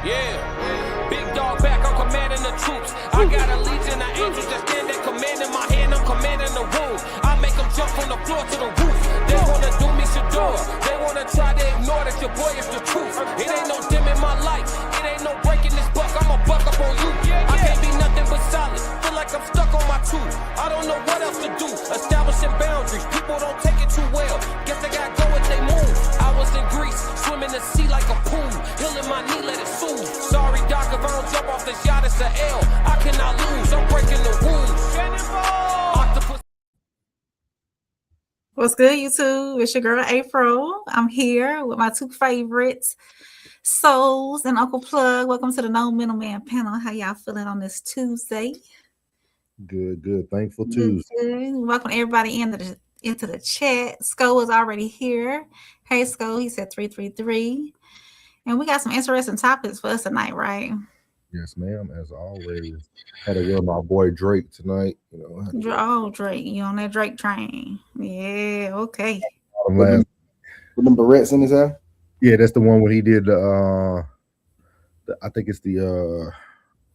Yeah, big dog back, I'm commanding the troops. I got a legion of angels that stand there commanding my hand, I'm commanding the room. I make them jump from the floor to the roof. They wanna do me Shador, they wanna try to ignore that your boy is the truth. It ain't no dim in my life, it ain't no breaking this buck, I'ma buck up on you. I can't be nothing but solid, feel like I'm stuck on my tooth. I don't know what else to do, establishing boundaries, people don't take it too well. Guess I gotta go with they move. I was in Greece, swimming the sea like a pool, healing my knee, let it soothe. Sorry, Doc, if I don't jump off this yacht, it's a L. I cannot lose, I'm breaking the rules. Octopus. What's good, YouTube? It's your girl, April. I'm here with my two favorites, Souls and Uncle Plug. Welcome to the No Middleman panel. How y'all feeling on this Tuesday? Good. Thankful Tuesday. Good. Welcome everybody into the chat. Sko is already here. Hey, Sko, he said 333. And we got some interesting topics for us tonight, right? Yes, ma'am. As always, had to with my boy Drake tonight. Drake, you on that Drake train? Yeah, okay. With them barrettes in his hair. Yeah, that's the one when he did the I think it's the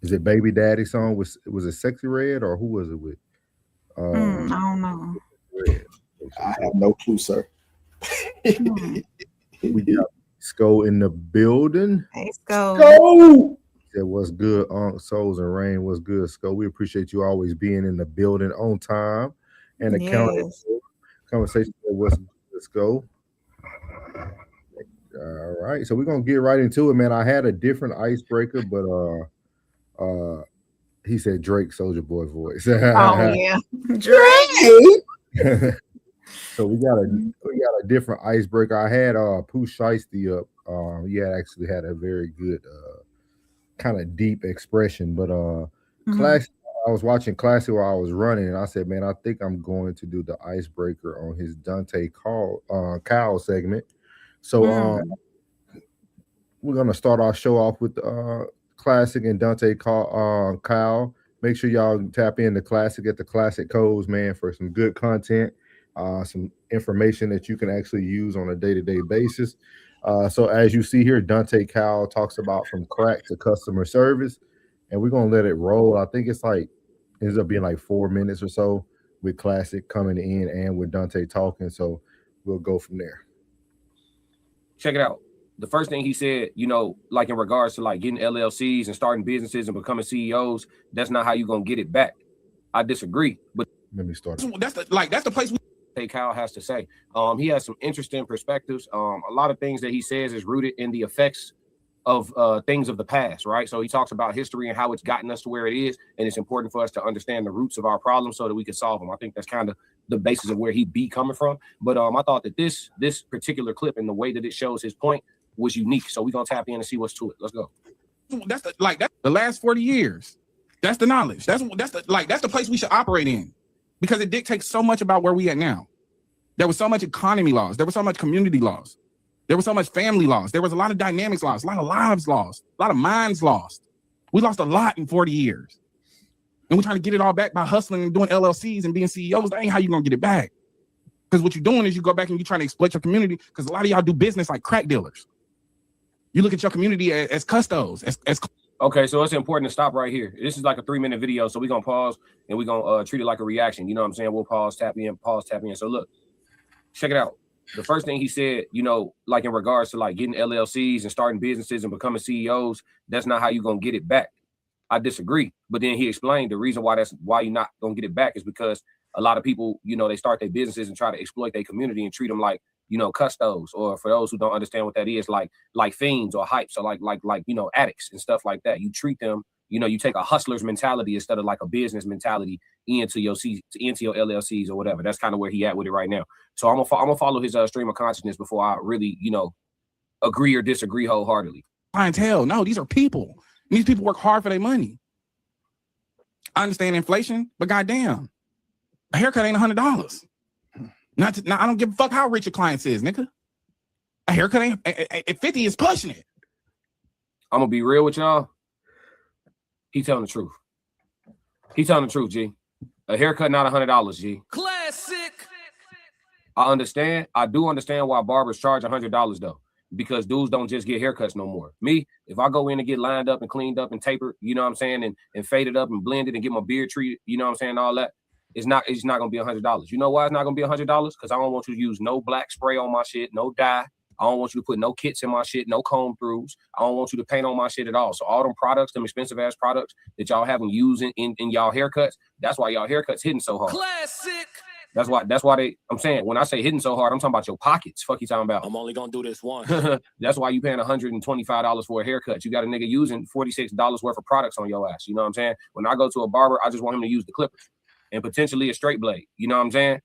is it Baby Daddy song? Was it Sexy Red or who was it with? I don't know. Red. I have no clue, sir. We got Sko in the building. Hey, Sko. That was good, Souls and Rain was good, Sko. We appreciate you always being in the building on time and the conversation that was good. Let's go. All right, so we're gonna get right into it, man. I had a different icebreaker, but he said Drake Soulja Boy voice. Oh yeah, Drake. So we got a different icebreaker. I had Pooh Shiesty up. He actually had a very good kind of deep expression, but Classic. I was watching Classic while I was running, and I said, man, I think I'm going to do the icebreaker on his Dante Kyle segment. So we're gonna start our show off with Classic and Dante Kyle. Make sure y'all tap in the Classic at the Classic Codes, man, for some good content. Some information that you can actually use on a day-to-day basis. So as you see here, Dante Kyle talks about from crack to customer service, and we're gonna let it roll. I think ends up being like 4 minutes or so with Classic coming in and with Dante talking. So we'll go from there. Check it out. The first thing he said, like in regards to like getting LLCs and starting businesses and becoming CEOs, that's not how you're gonna get it back. I disagree, but let me start. That's the place. Kyle has to say. He has some interesting perspectives. A lot of things that he says is rooted in the effects of things of the past, right? So he talks about history and how it's gotten us to where it is, and it's important for us to understand the roots of our problems so that we can solve them. I think that's kind of the basis of where he be coming from. But I thought that this particular clip and the way that it shows his point was unique. So we're gonna tap in and see what's to it. Let's go. That's the last 40 years. That's the knowledge. That's the place we should operate in, because it dictates so much about where we at now. There was so much economy laws. There was so much community laws. There was so much family laws. There was a lot of dynamics lost, a lot of lives lost, a lot of minds lost. We lost a lot in 40 years. And we're trying to get it all back by hustling and doing LLCs and being CEOs. That ain't how you're going to get it back. Because what you're doing is you go back and you're trying to exploit your community, because a lot of y'all do business like crack dealers. You look at your community as custos, as Okay, so it's important to stop right here. This is like a 3-minute video, so we're going to pause and we're going to treat it like a reaction. You know what I'm saying? We'll pause, tap in. So look. Check it out. The first thing he said, like in regards to like getting LLCs and starting businesses and becoming CEOs, that's not how you're going to get it back. I disagree. But then he explained the reason why you're not going to get it back is because a lot of people, they start their businesses and try to exploit their community and treat them like, custos, or for those who don't understand what that is, like fiends or hypes or like addicts and stuff like that. You treat them, you take a hustler's mentality instead of like a business mentality into your LLCs or whatever. That's kind of where he at with it right now. So I'm gonna follow his stream of consciousness before I really, agree or disagree wholeheartedly. Clientele. No, these are people. And these people work hard for their money. I understand inflation, but goddamn, a haircut ain't $100. I don't give a fuck how rich your client is, nigga. A haircut ain't at 50 is pushing it. I'm gonna be real with y'all. He telling the truth. He telling the truth, G. A haircut, not $100, G. Classic. I understand. I do understand why barbers charge $100 though. because dudes don't just get haircuts no more. Me, if I go in and get lined up and cleaned up and tapered, you know what I'm saying, and faded up and blended and get my beard treated, you know what I'm saying, all that, it's not gonna be $100. You know why it's not gonna be $100? Because I don't want you to use no black spray on my shit, no dye. I don't want you to put no kits in my shit, no comb throughs. I don't want you to paint on my shit at all. So all them products, them expensive ass products that y'all haven't used in y'all haircuts, that's why y'all haircuts hitting so hard. Classic. That's why I'm saying, when I say hitting so hard, I'm talking about your pockets. Fuck you talking about. I'm only gonna do this once. That's why you paying $125 for a haircut. You got a nigga using $46 worth of products on your ass. You know what I'm saying? When I go to a barber, I just want him to use the clippers and potentially a straight blade. You know what I'm saying? A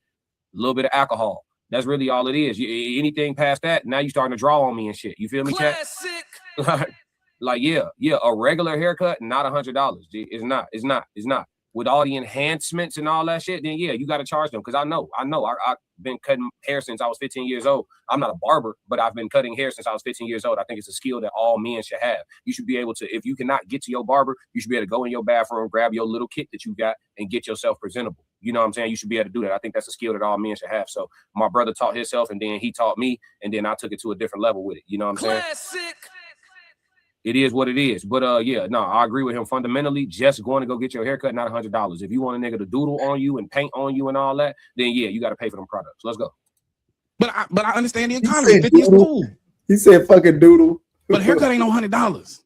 little bit of alcohol. That's really all it is. Anything past that, now you starting to draw on me and shit. You feel me, chat? Classic. Like, yeah, a regular haircut, not $100. It's not. With all the enhancements and all that shit, then yeah, you got to charge them. Because I know. I've been cutting hair since I was 15 years old. I'm not a barber, but I've been cutting hair since I was 15 years old. I think it's a skill that all men should have. You should be able to, if you cannot get to your barber, you should be able to go in your bathroom, grab your little kit that you got, and get yourself presentable. You know what I'm saying? You should be able to do that. I think that's a skill that all men should have. So my brother taught himself, and then he taught me, and then I took it to a different level with it. You know what I'm saying? Classic. It is what it is. But yeah, no, I agree with him fundamentally. Just going to go get your haircut, not $100. If you want a nigga to doodle on you and paint on you and all that, then yeah, you got to pay for them products. Let's go. But I understand the economy. 50 is cool. He said fucking doodle. But a haircut ain't no $100.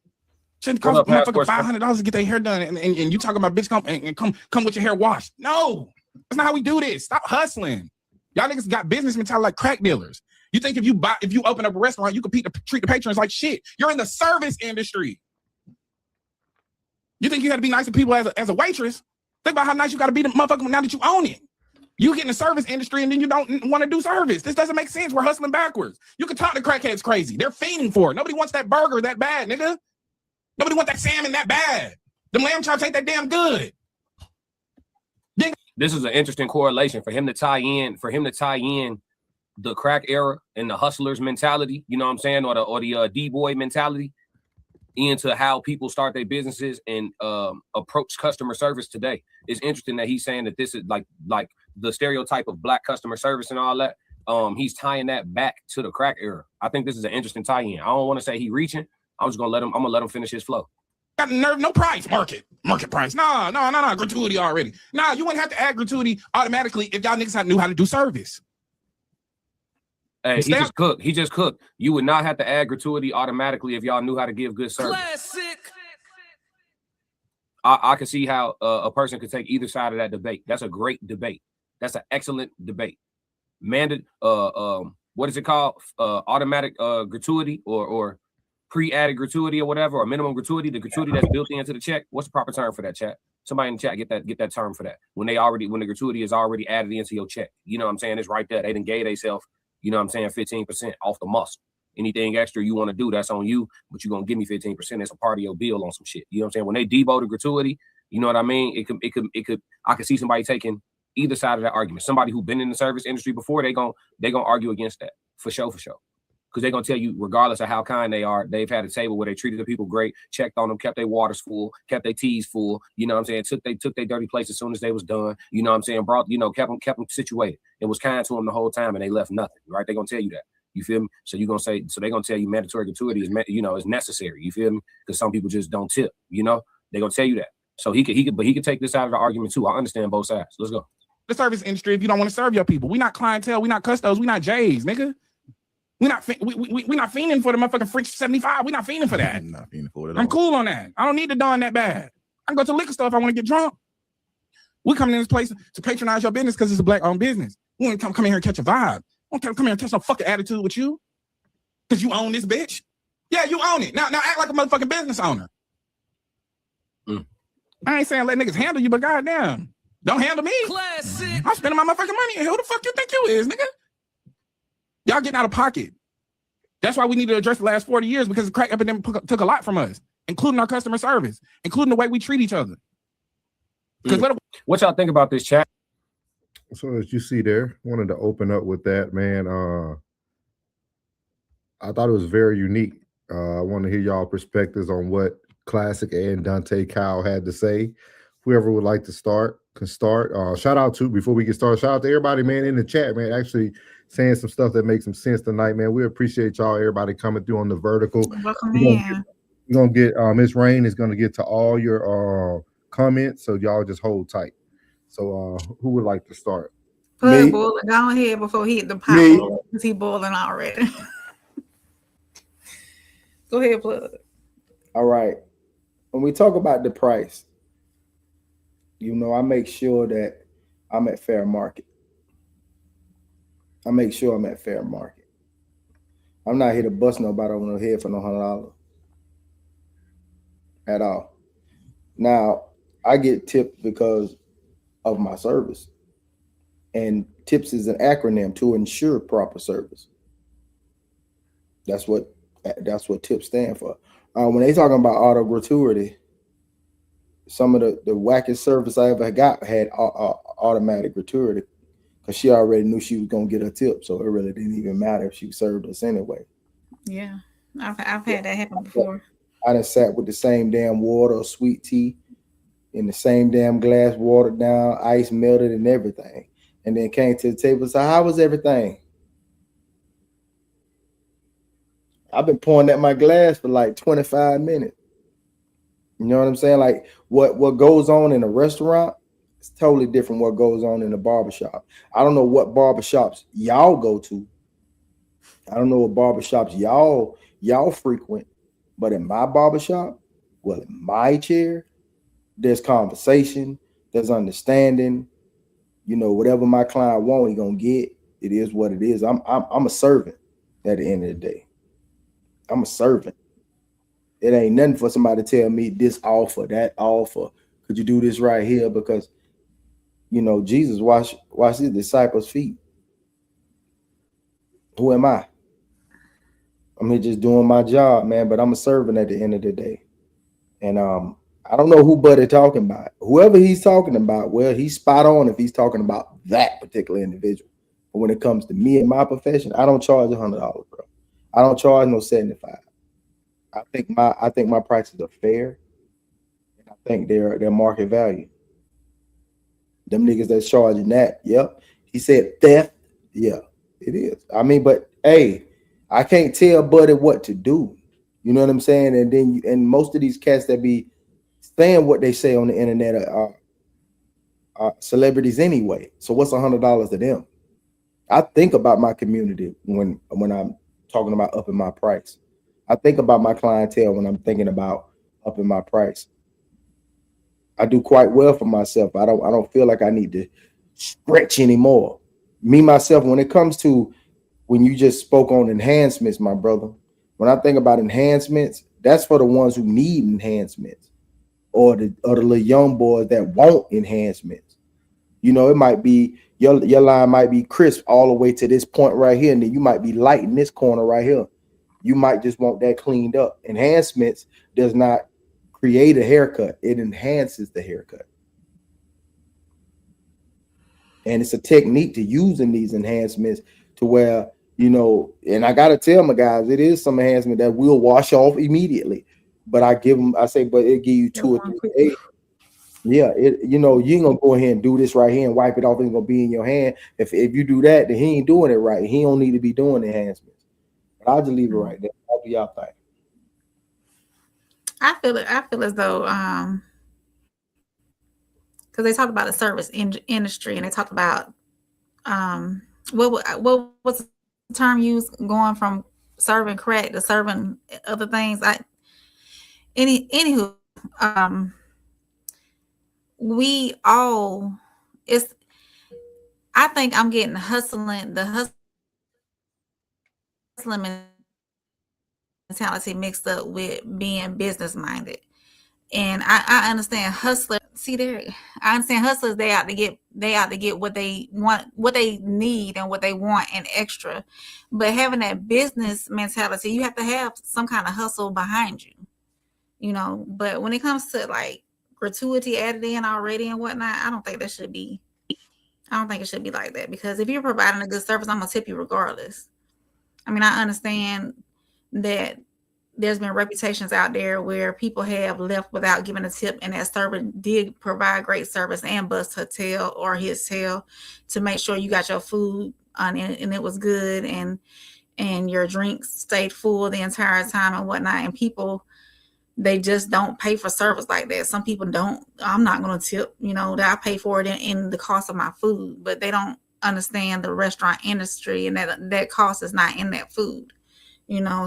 Shouldn't cost motherfucker $500 to get their hair done. And you talking about bitch come with your hair washed. No, that's not how we do this. Stop hustling. Y'all niggas got business mentality like crack dealers. You think if you open up a restaurant, you can treat the patrons like shit. You're in the service industry. You think you got to be nice to people as a waitress? Think about how nice you got to be to motherfucker now that you own it. You get in the service industry and then you don't want to do service. This doesn't make sense. We're hustling backwards. You can talk to crackheads crazy. They're fiending for it. Nobody wants that burger that bad, nigga. Nobody wants that salmon that bad. Them lamb chops ain't that damn good. This is an interesting correlation for him to tie in the crack era and the hustlers mentality, you know what I'm saying, or the D-boy mentality into how people start their businesses and approach customer service today. It's interesting that he's saying that this is like the stereotype of black customer service and all that. He's tying that back to the crack era. I think this is an interesting tie-in. I don't want to say he reaching. I'm gonna let him finish his flow. Got nerve, no price, market price. No, gratuity already. No, you wouldn't have to add gratuity automatically if y'all niggas knew how to do service. Hey, he just cooked. You would not have to add gratuity automatically if y'all knew how to give good service. Classic. I can see how a person could take either side of that debate. That's a great debate. That's an excellent debate. What is it called? Automatic gratuity or pre-added gratuity or whatever, or minimum gratuity, the gratuity that's built into the check. What's the proper term for that, chat? Somebody in the chat get that term for that. When the gratuity is already added into your check. You know what I'm saying? It's right there. They done gave themselves, you know what I'm saying, 15% off the muscle. Anything extra you want to do, that's on you, but you're gonna give me 15%. It's a part of your bill on some shit. You know what I'm saying? When they debo the gratuity, you know what I mean? It could I could see somebody taking either side of that argument. Somebody who's been in the service industry before, they gonna argue against that for sure. Because they're gonna tell you, regardless of how kind they are, they've had a table where they treated the people great, checked on them, kept their waters full, kept their teas full, you know what I'm saying, took their dirty plates as soon as they was done, you know what I'm saying, kept them situated and was kind to them the whole time, and they left nothing, right? They're gonna tell you that. You feel me? So they're gonna tell you mandatory gratuity is necessary, you feel me? Because some people just don't tip, you know? They're gonna tell you that. So he could take this out of the argument too. I understand both sides. Let's go. The service industry, if you don't want to serve your people, we not clientele, we not custos, we not J's, nigga. We not fiending for the motherfucking French 75. We not fiending for that. I'm not fiending for it. I'm cool on that. I don't need to don that bad. I can go to liquor store if I want to get drunk. We coming in this place to patronize your business because it's a black-owned business. We want to come in here and catch a vibe. We don't come here and catch no fucking attitude with you because you own this bitch. Yeah, you own it. Now act like a motherfucking business owner. I ain't saying let niggas handle you, but goddamn, don't handle me. Classic. I'm spending my motherfucking money. And who the fuck you think you is, nigga? Y'all getting out of pocket. That's why we need to address the last 40 years, because the crack epidemic took a lot from us, including our customer service, including the way we treat each other. What y'all think about this, chat? So as you see there, wanted to open up with that, man. I thought it was very unique. I want to hear y'all perspectives on what Classic and Dante Kyle had to say. Whoever would like to start can start. Shout out to, before we get started, shout out to everybody, man, in the chat, man. Actually saying some stuff that makes some sense tonight, man. We appreciate y'all, everybody coming through on the vertical. Welcome in. We're gonna get Miss Rain is gonna get to all your comments, so y'all just hold tight. So who would like to start? Plug boiling. Go ahead before he hit the pot because he boiling already. Go ahead, Plug. All right. When we talk about the price, I make sure that I'm at fair market. I make sure I'm at fair market. I'm not here to bust nobody over the head for no $100 at all. Now, I get tips because of my service. And TIPS is an acronym to ensure proper service. That's what TIPS stand for. When they talking about auto gratuity, some of the wackest service I ever got had automatic gratuity because she already knew she was gonna get a tip, so it really didn't even matter if she served us anyway. Yeah, I've had that happen before. I done sat with the same damn water or sweet tea in the same damn glass, watered down, ice melted, and everything. And then came to the table and said, "How was everything?" I've been pouring at my glass for like 25 minutes. You know what I'm saying? Like what goes on in a restaurant is totally different what goes on in a barbershop. I don't know what barbershops y'all go to. I don't know what barbershops y'all frequent. But in my barbershop, well, in my chair, there's conversation, there's understanding. Whatever my client wants, he gonna get. It is what it is. I'm a servant at the end of the day. I'm a servant. It ain't nothing for somebody to tell me this offer, that offer. Could you do this right here? Because Jesus washed his disciples' feet. Who am I? I'm here just doing my job, man. But I'm a servant at the end of the day. And I don't know who Buddy talking about. Whoever he's talking about, well, he's spot on if he's talking about that particular individual. But when it comes to me and my profession, I don't charge $100, bro. I don't charge no $75. I think my prices are fair, and I think they're market value. Them niggas that's charging that, yep. He said theft, yeah, it is. I mean, but hey, I can't tell Buddy what to do. You know what I'm saying? And then most of these cats that be saying what they say on the internet are celebrities anyway. So what's $100 to them? I think about my community when I'm talking about upping my price. I think about my clientele when I'm thinking about upping my price. I do quite well for myself. I don't feel like I need to stretch anymore. Me, myself, when it comes to when you just spoke on enhancements, my brother, when I think about enhancements, that's for the ones who need enhancements or the little young boys that want enhancements. It might be your line might be crisp all the way to this point right here, and then you might be light in this corner right here. You might just want that cleaned up. Enhancements does not create a haircut. It enhances the haircut. And it's a technique to using these enhancements to where, and I got to tell my guys, it is some enhancement that will wash off immediately. But I say, but it give you 2 or 3 days. Yeah, you ain't gonna go ahead and do this right here and wipe it off. It's gonna be in your hand. If you do that, then he ain't doing it right. He don't need to be doing enhancements. But I'll just leave it right there. How do y'all think? I feel as though because they talk about the service industry and they talk about what was the term used going from serving crack to serving other things. Anywho, we all I think I'm getting the hustling mentality mixed up with being business minded. And I understand hustlers. I understand hustlers. They out to get what they want, what they need, and what they want, and extra. But having that business mentality, you have to have some kind of hustle behind you, But when it comes to like gratuity added in already and whatnot, I don't think it should be like that, because if you're providing a good service, I'm gonna tip you regardless. I mean, I understand that there's been reputations out there where people have left without giving a tip, and that servant did provide great service and bust her tail or his tail to make sure you got your food and it was good, and your drinks stayed full the entire time and whatnot, and people, they just don't pay for service like that. Some people don't. I'm not going to tip, that I pay for it in the cost of my food, but they don't understand the restaurant industry, and that cost is not in that food,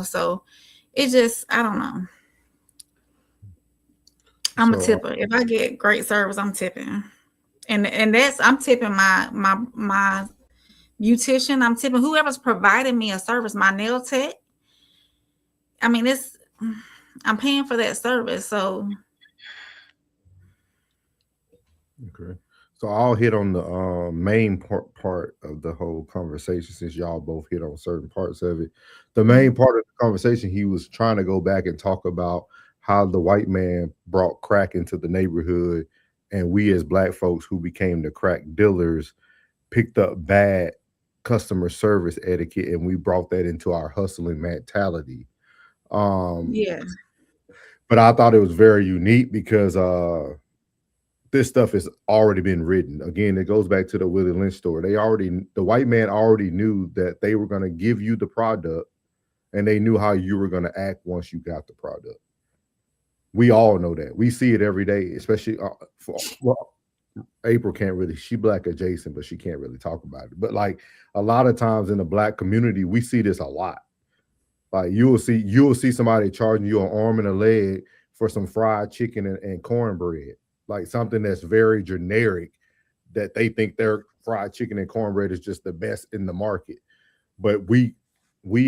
so it just, I don't know. I'm a tipper. If I get great service, I'm tipping. And I'm tipping my beautician. I'm tipping whoever's providing me a service, my nail tech. I mean, I'm paying for that service. So okay. So I'll hit on the main part of the whole conversation, since y'all both hit on certain parts of it. The main part of the conversation, he was trying to go back and talk about how the white man brought crack into the neighborhood, and we as black folks who became the crack dealers picked up bad customer service etiquette, and we brought that into our hustling mentality. yeah. But I thought it was very unique because this stuff has already been written. Again, it goes back to the Willie Lynch story. The white man already knew that they were going to give you the product, and they knew how you were going to act once you got the product. We all know that. We see it every day, especially April can't really, she black adjacent, but she can't really talk about it. But like a lot of times in the black community, we see this a lot. Like you will see somebody charging you an arm and a leg for some fried chicken and cornbread, like something that's very generic, that they think their fried chicken and cornbread is just the best in the market. But we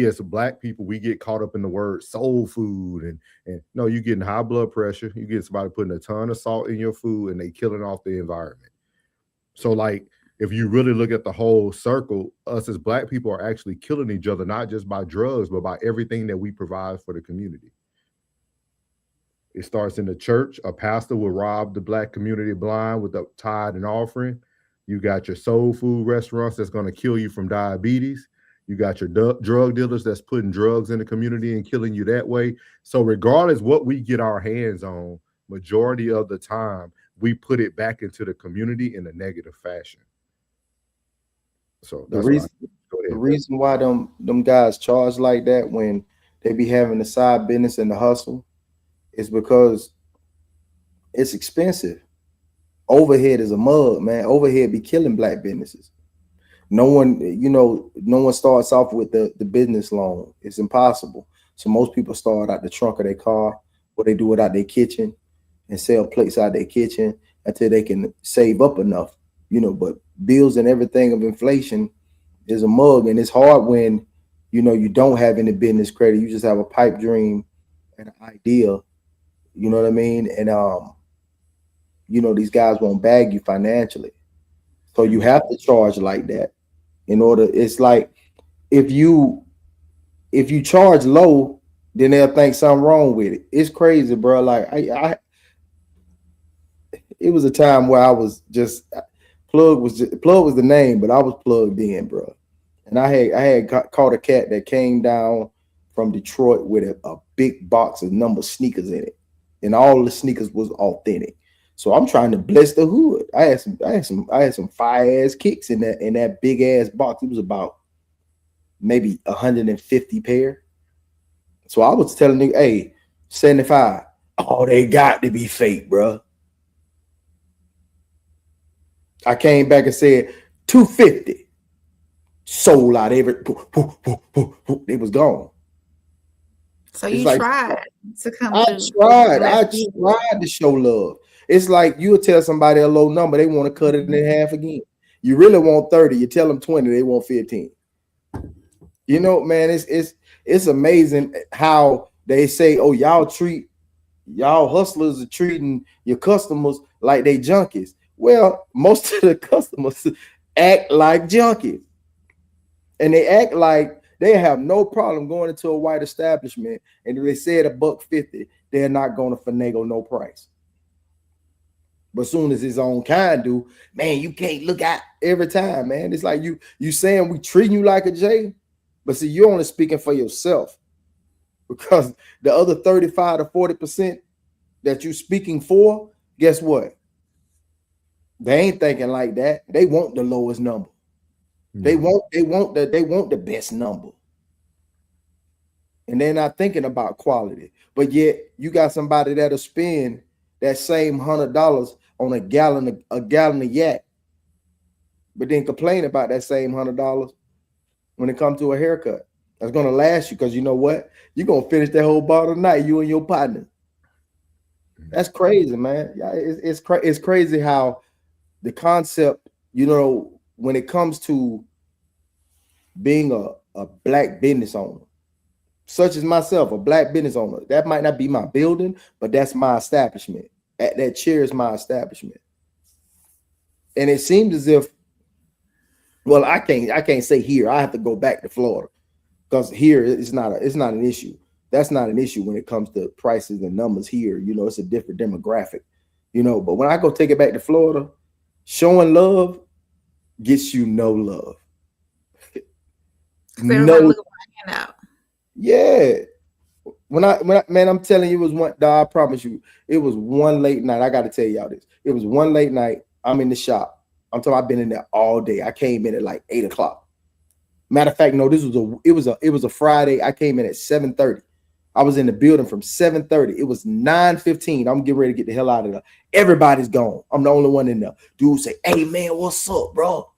as black people, we get caught up in the word soul food, and no, you're getting high blood pressure. You get somebody putting a ton of salt in your food, and they killing off the environment. So like, if you really look at the whole circle, us as black people are actually killing each other, not just by drugs, but by everything that we provide for the community. It starts in the church. A pastor will rob the black community blind with a tithe and offering. You got your soul food restaurants that's going to kill you from diabetes. You got your drug dealers that's putting drugs in the community and killing you that way. So regardless what we get our hands on, majority of the time, we put it back into the community in a negative fashion. So that's the reason why them guys charge like that when they be having the side business and the hustle is because it's expensive. Overhead is a mug, man. Overhead be killing black businesses. No one starts off with the business loan. It's impossible. So most people start out the trunk of their car, or they do it out their kitchen and sell plates out their kitchen until they can save up enough, but bills and everything of inflation is a mug. And it's hard when, you don't have any business credit. You just have a pipe dream and an idea, you know what I mean? And, these guys won't bag you financially. So you have to charge like that in order. It's like, if you charge low, then they'll think something wrong with it. It's crazy, bro. Like it was a time where I was just Plug was the name, but I was plugged in, bro. And I had caught a cat that came down from Detroit with a big box of number sneakers in it, and all the sneakers was authentic. So I'm trying to bless the hood. I had some fire ass kicks in that big ass box. It was about maybe 150 pair. So I was telling you, hey, 75. Oh, they got to be fake, bro. I came back and said 250. Sold out every. It was gone. So you tried to come. I tried to show love. It's like you'll tell somebody a low number, they want to cut it in half again. You really want 30, you tell them 20, they want 15. Man, it's amazing how they say, oh, y'all hustlers are treating your customers like they junkies. Well, most of the customers act like junkies. And they act like they have no problem going into a white establishment, and if they said $1.50, they're not going to finagle no price. But as soon as his own kind do, man, you can't look out every time, man. It's like you saying we treating you like a J, but see, you're only speaking for yourself, because the other 35 to 40% that you're speaking for, guess what? They ain't thinking like that. They want the lowest number. They want the best number. And they're not thinking about quality. But yet you got somebody that'll spend that same $100 on a gallon of yak, but then complain about that same $100 when it comes to a haircut. That's gonna last you, because you know what? You're gonna finish that whole bottle tonight, you and your partner. That's crazy, man. Yeah, it's crazy how the concept, you know, when it comes to being a black business owner, such as myself, a black business owner, that might not be my building, but that's my establishment. That chair is my establishment. And it seems as if, well, I can't say here. I have to go back to Florida, because here it's not an issue. That's not an issue when it comes to prices and numbers here. You know, it's a different demographic, you know. But when I go take it back to Florida, showing love gets you no love. No. Yeah. When I man, I'm telling you, it was one. I promise you, it was one late night. I got to tell y'all this. It was one late night. I'm in the shop. I'm talking. I've been in there all day. I came in at like 8 o'clock. Matter of fact, no, it was a Friday. I came in at 7:30. I was in the building from 7:30. It was 9:15. I'm getting ready to get the hell out of there. Everybody's gone. I'm the only one in there. Dude say, "Hey man, what's up, bro?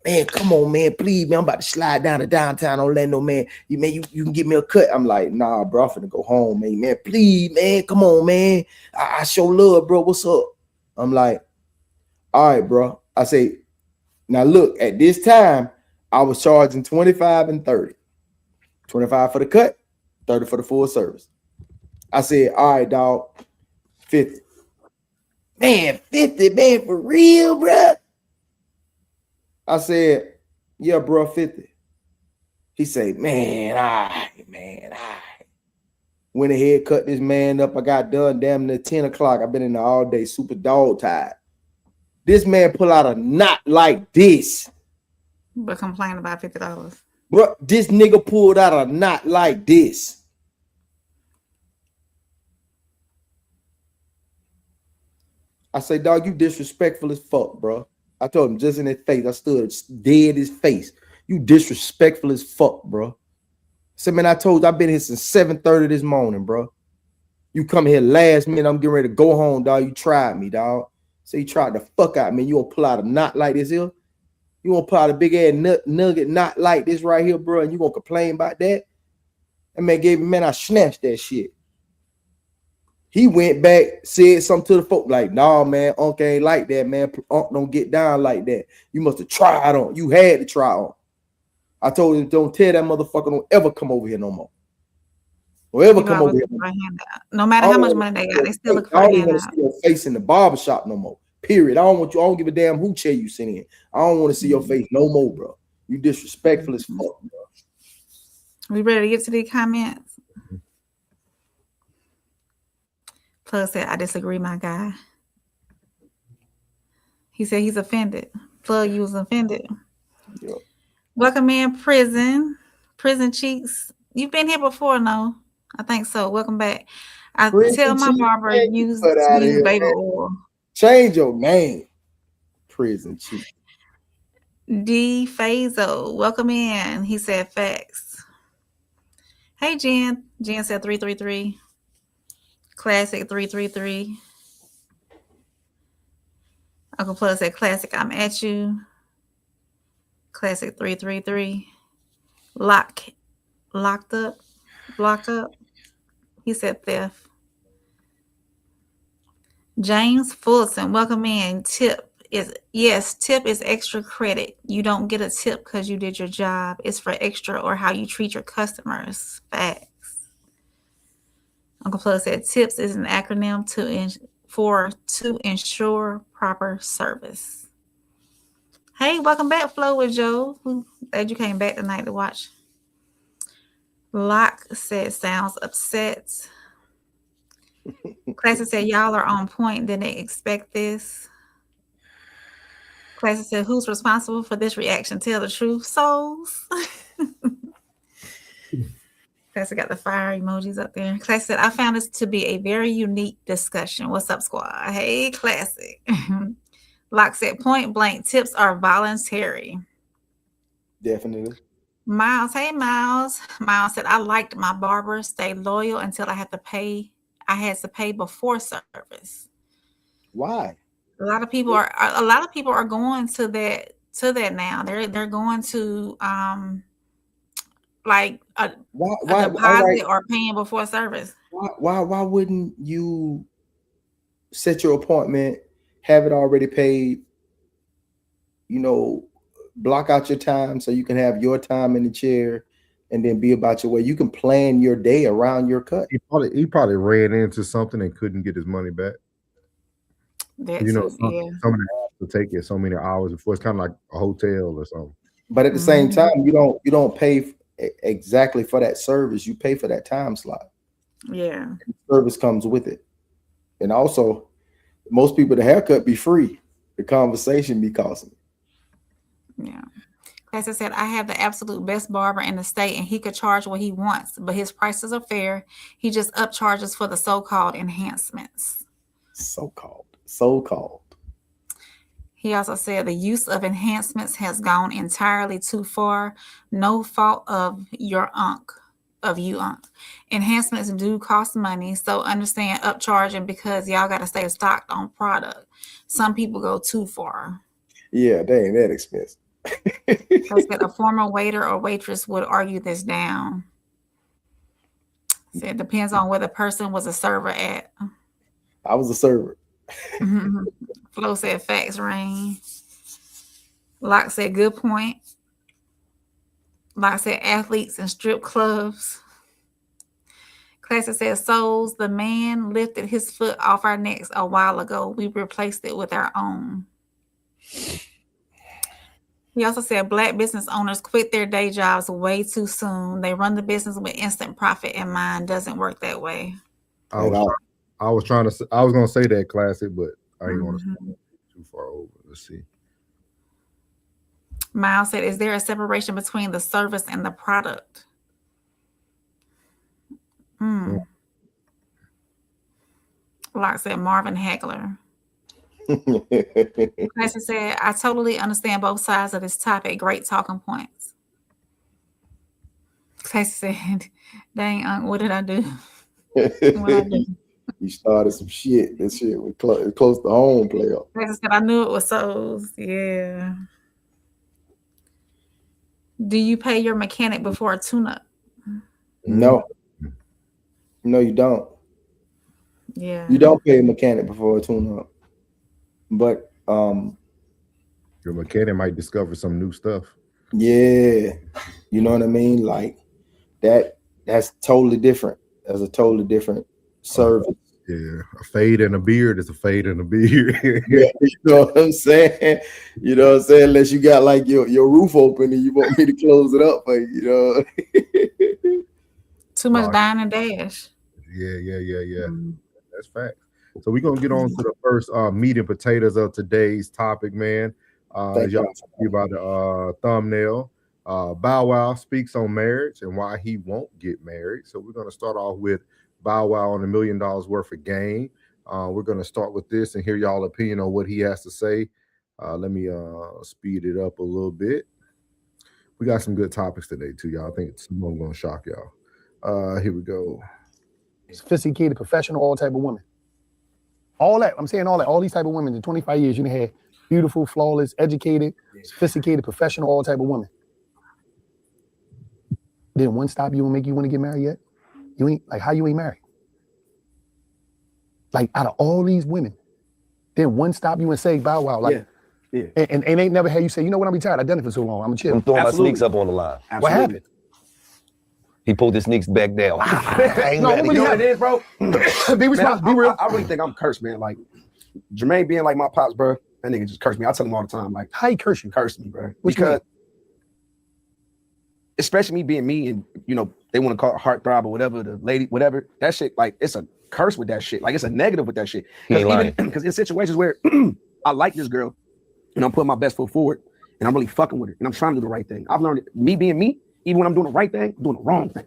Man, come on, man, please, man. I'm about to slide down to downtown Orlando, man. You can give me a cut." I'm like, "Nah, bro, I'm finna go home, man. Man, please, man, come on, man. I show love, bro. What's up?" I'm like, "All right, bro." I say, "Now look, at this time, I was charging 25 and 30. 25 for the cut, 30 for the full service." I said, "All right, dog, 50. Man, 50, man, for real, bro?" I said, "Yeah, bro, 50. He said, "Man, all right." Went ahead, cut this man up. I got done damn near 10 o'clock. I've been in there all day, super dog tired. This man pull out a knot like this. But complain about $50. Bro, this nigga pulled out a knot like this. I say, "Dog, you disrespectful as fuck, bro." I told him just in his face. I stood dead in his face. "You disrespectful as fuck, bro." I said, "Man, I told you I've been here since 7:30 this morning, bro. You come here last minute. I'm getting ready to go home, dog. You tried me, dog." So you tried the fuck out, man. You gonna pull out a knot like this here? You gonna pull out a big ass nugget knot like this right here, bro? And you gonna complain about that? That man gave me, man, I snatched that shit. He went back, said something to the folk like, "Nah, man, Unc ain't like that, man. Unc don't get down like that. You must have tried on. You had to try on." I told him, "Don't tell that motherfucker don't ever come over here no more. Don't ever come over here. No matter how much money they got, they still look for a handout. I don't want to see your face in the barbershop no more. Period. I don't give a damn who chair you sit in. I don't want to see your face no more, bro. You disrespectful as fuck, bro." We ready to get to the comments? Plug said, "I disagree, my guy." He said he's offended. Plug, you was offended. Yep. Welcome in, Prison Cheeks. You've been here before, no? I think so. Welcome back. I tell my barber use baby oil. Change your name. Prison Cheeks. D Fazo, welcome in. He said facts. Hey, Jen. Jen said 333. Classic 333. Uncle Plus said classic, I'm at you. Classic 333. Locked up. He said theft. James Fulton, welcome in. Tip is extra credit. You don't get a tip because you did your job. It's for extra or how you treat your customers. Facts. Uncle Plug said tips is an acronym to ensure proper service. Hey, welcome back, Flow with Joe. Glad you came back tonight to watch. Locke said sounds upset. Classic said y'all are on point. Didn't expect this. Classic said who's responsible for this reaction? Tell the truth, souls. Classic got the fire emojis up there. Classic said I found this to be a very unique discussion. What's up, squad? Hey, Classic. Locke said point blank tips are voluntary. Definitely. Miles, hey Miles. Miles said, I liked my barber, stayed loyal until I had to pay. I had to pay before service. Why? A lot of people are going to that now. They're going to like a Why? deposit All right. or paying before service. Why wouldn't you set your appointment, have it already paid, you know, block out your time so you can have your time in the chair and then be about your way. You can plan your day around your cut. He probably ran into something and couldn't get his money back. That's Somebody has to take it so many hours before. It's kind of like a hotel or something. But at the same time, you don't pay exactly for that service. You pay for that time slot. Yeah. And service comes with it. And also, most people, the haircut be free. The conversation be costing. Yeah. As I said, I have the absolute best barber in the state, and he could charge what he wants, but his prices are fair. He just upcharges for the so-called enhancements. So-called. He also said the use of enhancements has gone entirely too far. No fault of you, Unc. Enhancements do cost money, so understand upcharging because y'all got to stay stocked on product. Some people go too far. Yeah, they ain't that expensive. I said a former waiter or waitress would argue this down. Said it depends on where the person was a server at. I was a server. Flo said facts, Rain. Locke said good point. Locke said athletes and strip clubs. Classic said souls. The man lifted his foot off our necks a while ago. We replaced it with our own. He also said black business owners quit their day jobs way too soon. They run the business with instant profit in mind. Doesn't work that way. I was going to say that, Classic, but I didn't want to too far over. Let's see. Miles said, is there a separation between the service and the product? Locke said Marvin Hagler. Classic said, I totally understand both sides of this topic. Great talking points. Classic said, dang, Unc, what did I do? You started some shit. That shit was close to home player. Classic said, I knew it was souls. Yeah. Do you pay your mechanic before a tune-up? No, you don't. Yeah. You don't pay a mechanic before a tune-up. But your mechanic might discover some new stuff. Yeah, you know what I mean? Like that's totally different. That's a totally different service. Yeah, a fade and a beard is a fade and a beard. Yeah, you know what I'm saying? You know what I'm saying? Unless you got like your roof open and you want me to close it up for you, know. Too much dine and dash. Yeah. That's fact. So we're gonna get on to the first meat and potatoes of today's topic, man. As y'all see about the thumbnail, Bow Wow speaks on marriage and why he won't get married. So we're gonna start off with Bow Wow on $1 million worth of game. We're gonna start with this and hear y'all opinion on what he has to say. Let me speed it up a little bit. We got some good topics today too, y'all. I think some of them gonna shock y'all. Here we go. Sophisticated, professional, all type of women. All that, I'm saying all that, all these type of women in 25 years, you can have beautiful, flawless, educated, sophisticated, professional, all type of women. Didn't one stop you and make you want to get married yet? You ain't, like, how you ain't married? Like, out of all these women, then one stop you and say, Bow Wow, like, yeah. And ain't never had you say, you know what, I'm retired, I've done it for so long, I'm a chill. I'm throwing my sneaks up on the line. Absolutely. What happened? He pulled his sneaks back down. No, you know what it is, bro? Be responsible, be real. I really think I'm cursed, man. Like, Jermaine being like my pops, bro, that nigga just cursed me. I tell him all the time, like, how he curse you? Curse me, bro. What because, especially me being me and, you know, they want to call it heartthrob or whatever, the lady, whatever, that shit, like, it's a curse with that shit. Like, it's a negative with that shit. Because in situations where I like this girl and I'm putting my best foot forward and I'm really fucking with her and I'm trying to do the right thing. I've learned that me being me, even when I'm doing the right thing, I'm doing the wrong thing.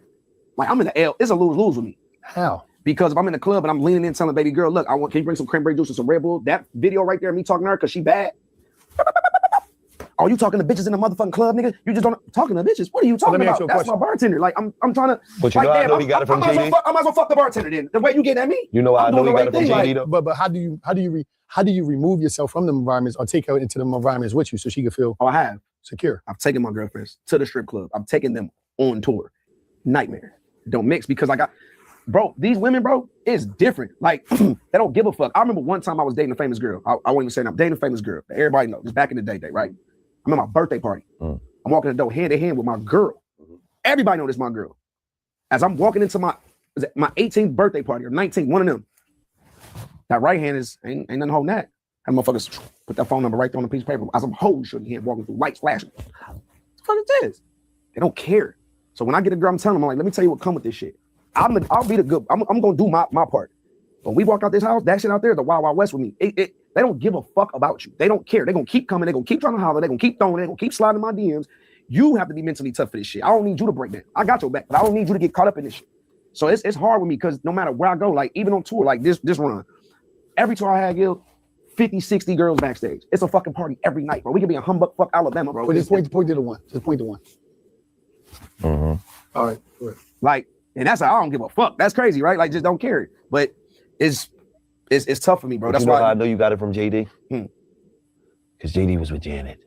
Like, I'm in the L. It's a lose-lose with me. How? Because if I'm in the club and I'm leaning in telling baby girl, look, can you bring some cranberry juice and some Red Bull? That video right there, me talking to her because she bad. Oh, you talking to bitches in the motherfucking club, nigga? You just don't talking to bitches. What are you So let talking me ask about? you a That's question. my bartender. Like I'm trying to. But you know, I know he got it from I JD. might as well fuck the bartender then. The way you get at me. You know, I I'm know doing he the got right it from thing, JD like- though. But how do you remove yourself from them environments or take her into them environments with you so she can feel Oh, I have. secure? I've taken my girlfriends to the strip club. I've taken them on tour. Nightmare. Don't mix because bro, these women, bro, it's different. Like, they don't give a fuck. I remember one time I was dating a famous girl. I won't even say I'm dating a famous girl. Everybody knows. It's back in the day, right? I'm at my birthday party. I'm walking the door hand in hand with my girl. Everybody know this my girl. As I'm walking into my 18th birthday party or 19th, one of them. That right hand ain't nothing holding that. That motherfuckers put that phone number right there on a piece of paper. As I'm holding shorty hand, walking through lights flashing. What the fuck is this? They don't care. So when I get a girl, I'm telling them, I'm like, let me tell you what come with this shit. I'll be the good. I'm gonna do my part. When we walk out this house, that shit out there, the Wild Wild West with me. They don't give a fuck about you. They don't care. They're gonna keep coming. They're gonna keep trying to holler. They're gonna keep throwing. They're gonna keep sliding my DMs. You have to be mentally tough for this shit. I don't need you to break down. I got your back, but I don't need you to get caught up in this shit. So it's hard with me because no matter where I go, like even on tour, like this run, every tour I had, Gil, 50, 60 girls backstage. It's a fucking party every night, bro. We could be in Humbug, fuck Alabama, bro. But just point to the one. Just point to one. Mm-hmm. All right. Go ahead. Like, and that's I don't give a fuck. That's crazy, right? Like, just don't care. But it's tough for me, bro. But That's you know why how I know you got it from JD? Hmm. Because JD was with Janet.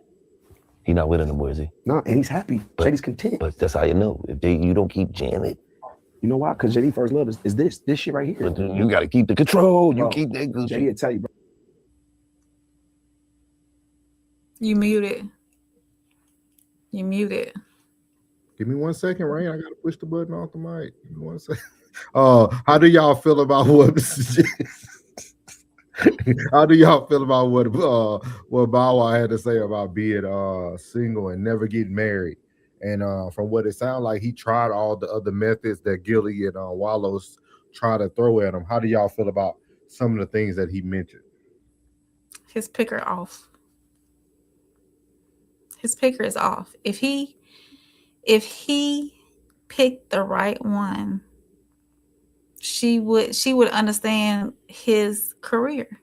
He not with her no more, is he? no, and he's happy. But- JD's content. But that's how you know. If you don't keep Janet, You know why? Because JD first love is this shit right here. but you got to keep the control. You Bro, keep that good JD shit. will tell you, bro. You muted. You muted. Give me 1 second, Rain. I gotta push the button off the mic. Give me 1 second. How do y'all feel about what? How do y'all feel about what Bow Wow had to say about being single and never getting married? And from what it sounds like, he tried all the other methods that Gilly and Wallows try to throw at him. How do y'all feel about some of the things that he mentioned? His picker off. His picker is off. If he picked the right one, she would understand his career.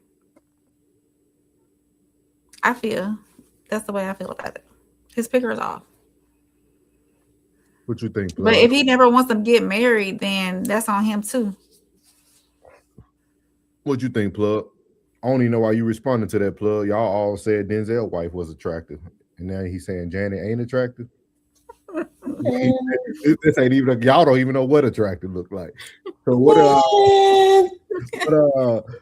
I feel that's the way I feel about it. His picker is off. What you think, But Plug? if he never wants to get married, then that's on him too. What you think, Plug? I don't even know why you responded to that, Plug. Y'all all said Denzel's wife was attractive, and now he's saying Janet ain't attractive. This ain't even y'all don't even know what attractive look like. So what?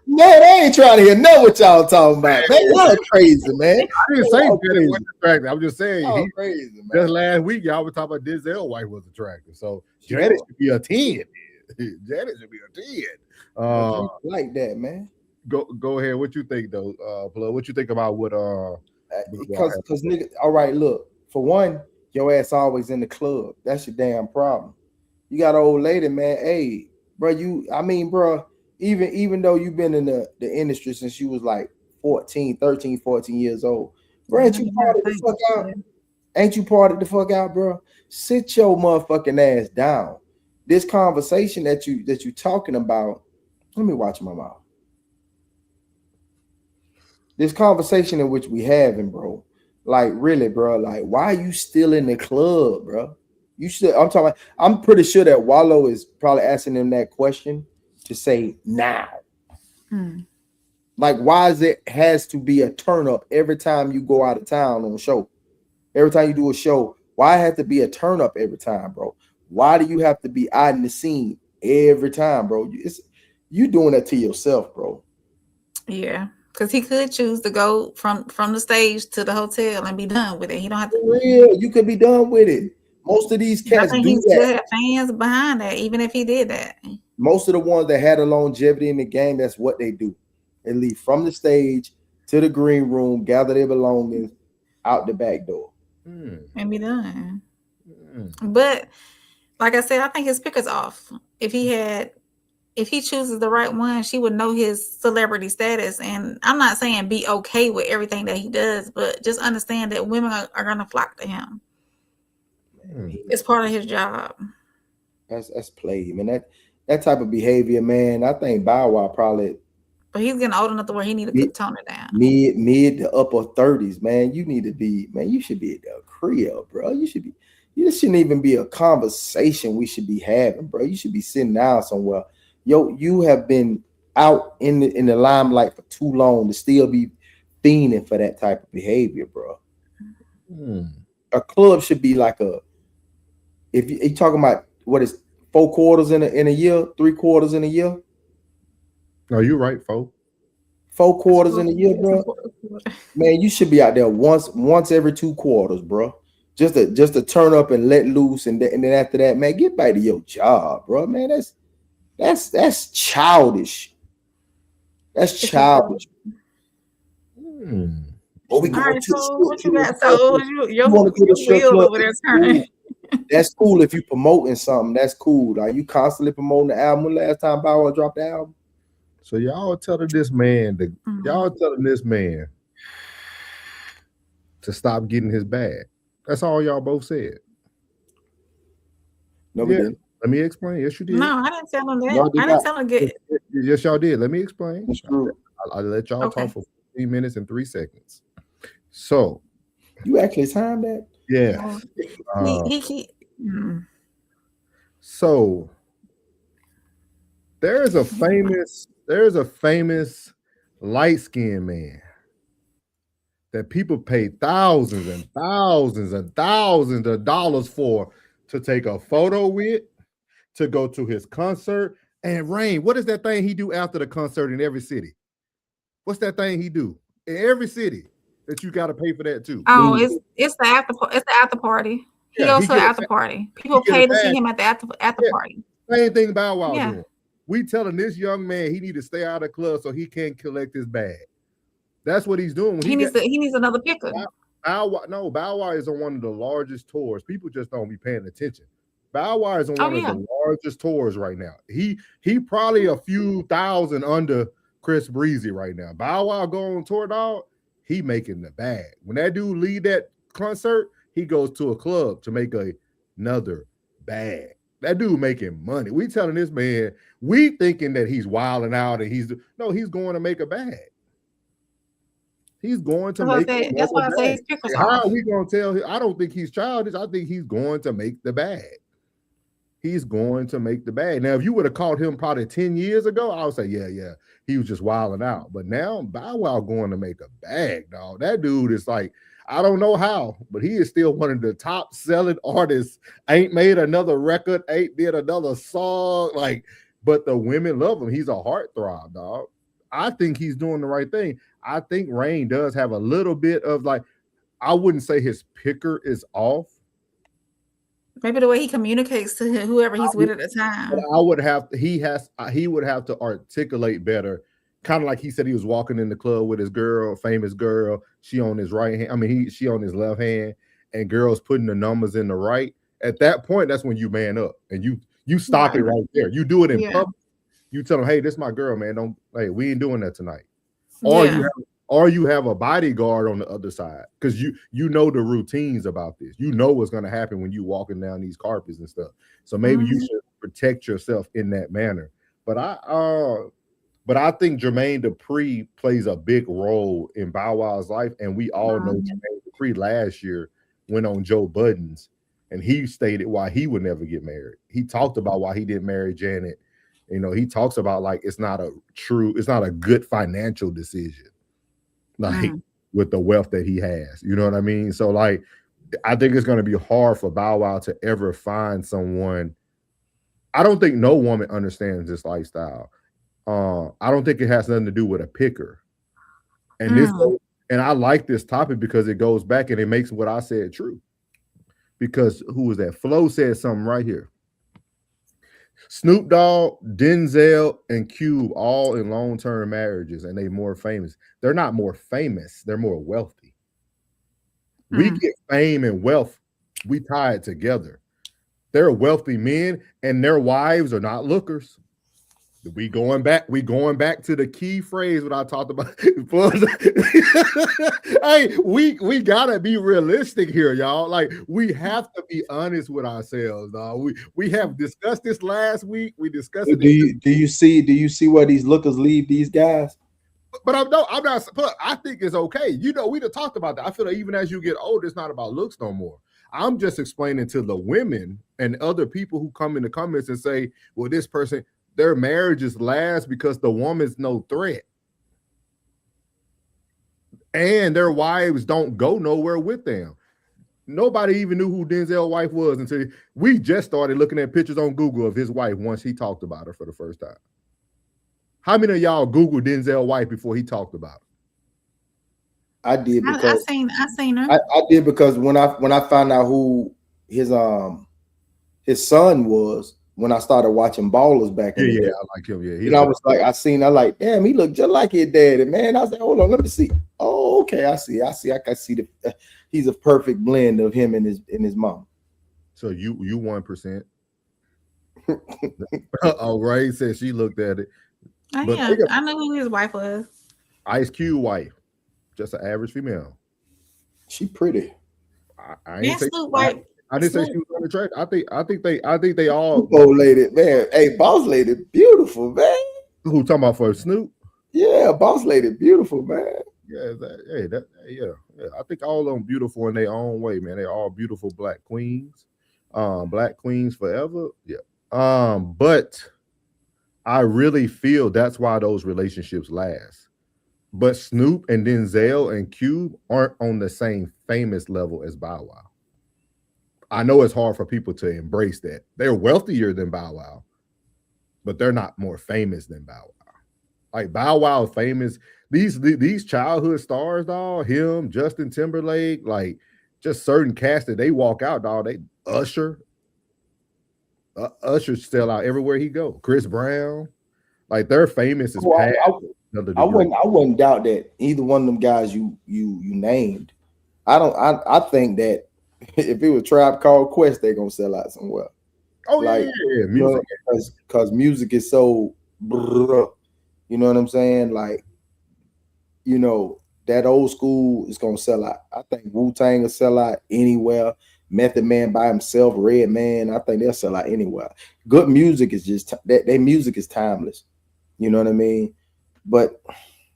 Man, I ain't trying to hear know what y'all talking about. Man, y'all crazy, man. I didn't say Y'all Janet crazy. wasn't attractive. I'm just saying Y'all he, crazy, man. just last week y'all were talking about Denzel's wife was attractive. So Janet should be a 10. Janet should be a 10. Like that, man. Go ahead. What you think though, Plug? What you think about what Because nigga, all right, look, for one, your ass always in the club. That's your damn problem. You got an old lady, man. Hey, bro, bro, even though you've been in the industry since you was like 13, 14 years old, bro, ain't you parted the fuck out? Ain't you parted the fuck out, bro? Sit your motherfucking ass down. This conversation that you talking about, let me watch my mouth. This conversation in which we having, bro, like really, bro, like why are you still in the club, bro? I'm pretty sure that Wallow is probably asking him that question to say now. Like, why is it has to be a turn up every time you go out of town on a show? Every time you do a show, why it have to be a turn up every time, bro? Why do you have to be out in the scene every time, bro? You doing that to yourself, bro. Yeah, because he could choose to go from the stage to the hotel and be done with it. He don't have to. For real, you could be done with it. Most of these I cats think do he still that. have fans behind that, even if he did that. Most of the ones that had a longevity in the game, that's what they do. They leave from the stage to the green room, gather their belongings out the back door. And be done. But like I said, I think his picker's off. If he chooses the right one, she would know his celebrity status. And I'm not saying be okay with everything that he does, but just understand that women are gonna flock to him. It's part of his job. That's play, man. That type of behavior, man. I think Bow Wow probably But he's getting old enough to where he need to tone it down. Mid to upper 30s, man. You need to be, man. You should be at the crib, bro. You should be. This shouldn't even be a conversation we should be having, bro. You should be sitting down somewhere. Yo, you have been out in the limelight for too long to still be fiending for that type of behavior, bro. A club should be like if you're talking about what is 4 quarters in a year, 3 quarters in a year. No, you're right, 4 quarters in a year, bro. Man, you should be out there once every 2 quarters, bro. Just to turn up and let loose, and then after that, man, get back to your job, bro. Man, that's childish. That's childish. All right, so what you got? So your wheel over there turning. That's cool if you promoting something. That's cool. Are you constantly promoting the album? When last time Bow Wow dropped the album? So y'all telling this man to stop getting his bag. That's all y'all both said. No, we didn't. Let me explain. Yes, you did. No, I didn't tell him that. I didn't tell him to get. Yes, y'all did. Let me explain. That's true. I'll let y'all talk for 15 minutes and 3 seconds. So you actually timed that? Yeah. So there's a famous light-skinned man that people pay thousands and thousands and thousands of dollars for to take a photo with, to go to his concert. And Rain, what is that thing he do after the concert in every city? What's that thing he do in every city that you got to pay for that too? Oh, it's the after party. He goes to the after party. People pay to see him at the after party. Same thing Bow Wow doing. We telling this young man he need to stay out of the club so he can't collect his bag. That's what he's doing. He needs another picker. Bow Wow is on one of the largest tours. People just don't be paying attention. Bow Wow is on one of the largest tours right now. He probably a few thousand under Chris Breezy right now. Bow Wow go on tour, dog. He making the bag. When that dude leave that concert, he goes to a club to make another bag. That dude making money. We telling this man, we thinking that he's wilding out and he's going to make a bag. He's going to make a bag. That's why I say he's pickles. How are we going to tell him? I don't think he's childish. I think he's going to make the bag. He's going to make the bag. Now, if you would have caught him probably 10 years ago, I would say, yeah, he was just wilding out. But now Bow Wow going to make a bag, dog. That dude is like, I don't know how, but he is still one of the top selling artists. Ain't made another record, ain't did another song, but the women love him. He's a heartthrob, dog. I think he's doing the right thing. I think Rain does have a little bit of I wouldn't say his picker is off. Maybe the way he communicates to whoever he's with at the time. But he would have to articulate better. Kind of like he said he was walking in the club with his girl, famous girl. She on his right hand. I mean, she on his left hand, and girls putting the numbers in the right. At that point, that's when you man up and you stop it right there. You do it in public. You tell them, hey, this is my girl, man. We ain't doing that tonight. Or you have a bodyguard on the other side because you know the routines about this. You know what's going to happen when you walking down these carpets and stuff. So maybe you should protect yourself in that manner. But I think Jermaine Dupri plays a big role in Bow Wow's life, and we all know Jermaine Dupri last year went on Joe Budden's, and he stated why he would never get married. He talked about why he didn't marry Janet. You know, he talks about it's not a good financial decision. With the wealth that he has, you know what I mean? So I think it's going to be hard for Bow Wow to ever find someone. I don't think no woman understands this lifestyle. I don't think it has nothing to do with a picker. And I like this topic because it goes back and it makes what I said true. Because who was that? Flo said something right here. Snoop Dogg, Denzel, and Cube all in long-term marriages, and they more famous. They're not more famous. They're more wealthy. We get fame and wealth. We tie it together. They're wealthy men, and their wives are not lookers. We going back to the key phrase what I talked about. Hey, we gotta be realistic here, y'all. Like, we have to be honest with ourselves, dog. We have discussed this last week. We discussed it. Do you see where these lookers leave these guys? But I'm not. But I think it's okay. You know, we done talked about that. I feel like even as you get older, it's not about looks no more. I'm just explaining to the women and other people who come in the comments and say, well, this person, their marriages last because the woman's no threat. And their wives don't go nowhere with them. Nobody even knew who Denzel's wife was until we just started looking at pictures on Google of his wife once he talked about her for the first time. How many of y'all Googled Denzel's wife before he talked about her? I did because I seen her. I did because when I found out who his son was, when I started watching Ballers back in the day. I like him. Yeah, and I was like, I like, damn, he looked just like his daddy, man. I was like, hold on, let me see. Oh, okay, I see. I can see he's a perfect blend of him and his mom. So you 1%. Oh, Ray said she looked at it. Oh, yeah, I know who his wife was. Ice Cube wife, just an average female. She pretty. I ain't say wife. I didn't say she was unattractive. I think they all boss lady, man. Hey, boss lady, beautiful, man. Who talking about for Snoop? Yeah, boss lady, beautiful, man. Yeah, I think all of them beautiful in their own way, man. They're all beautiful black queens. Black queens forever. Yeah. But I really feel that's why those relationships last. But Snoop and Denzel and Cube aren't on the same famous level as Bow Wow. I know it's hard for people to embrace that. They're wealthier than Bow Wow, but they're not more famous than Bow Wow. Like Bow Wow is famous. These childhood stars, dog, him, Justin Timberlake, like just certain cast that they walk out, dog. They Usher still out everywhere he go. Chris Brown, like they're famous as past. I wouldn't doubt that either one of them guys you named. I think that if it was Tribe Called Quest, they're gonna sell out somewhere. Oh, like, yeah, music, because music is so, you know what I'm saying? Like, you know, that old school is gonna sell out. I think Wu-Tang will sell out anywhere. Method Man by himself, Red Man, I think they'll sell out anywhere. Good music is just that music is timeless. You know what I mean? But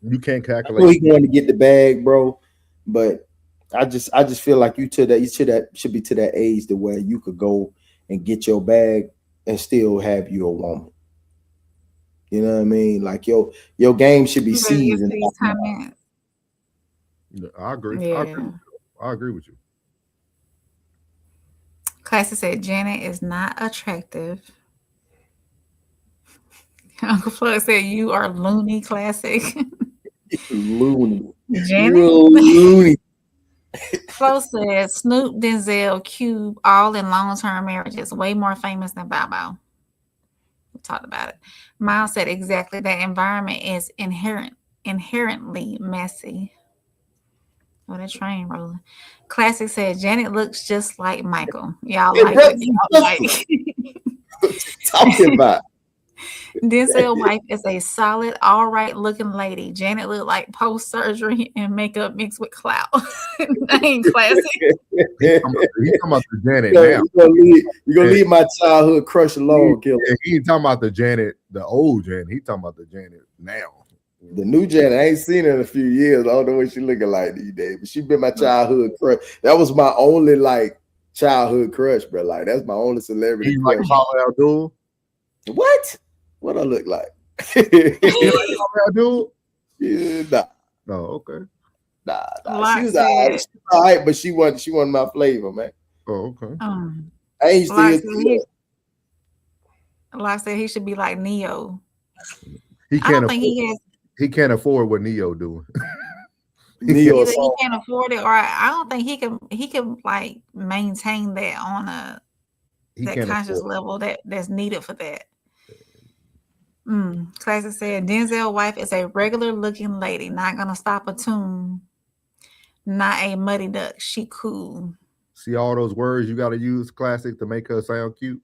you can't calculate. I know he's going to get the bag, bro. But I just feel like you should be to that age to where you could go and get your bag and still have you a woman. You know what I mean? Like your game should be seasoned. I agree. Yeah. I agree with you. Classic said Janet is not attractive. Uncle Floyd said you are loony. Classic. Loony. Janet. Loony. Flo said Snoop, Denzel, Cube, all in long-term marriages, way more famous than Bow Wow. We talked about it. Miles said exactly that environment is inherently messy. Oh, that train rolling. Classic said Janet looks just like Michael. Y'all like it. Talking about. Denzel's wife is a solid, all right looking lady. Janet looked like post surgery and makeup mixed with clout. Ain't classic. He's talking about the Janet now. You're gonna leave my childhood crush alone, killer. He ain't talking about the Janet, the old Janet. He's talking about the Janet now. The new Janet, I ain't seen her in a few years. I don't know what she looking like these days, but she been my childhood crush. That was my only like childhood crush, bro. Like that's my only celebrity. You like Paula Abdul? What? What I look like? You like Paula Abdul? Yeah, nah. Oh, okay. Nah. She was all right, but she wasn't my flavor, man. Oh, okay. I ain't still. Like I said, he should be like Neo. He can't afford what Neo doing. Either he can't afford it, or I don't think he can like maintain that on that conscious level that's needed for that. Classic said Denzel's wife is a regular looking lady, not gonna stop a tune, not a muddy duck. She cool. See all those words you gotta use, Classic, to make her sound cute.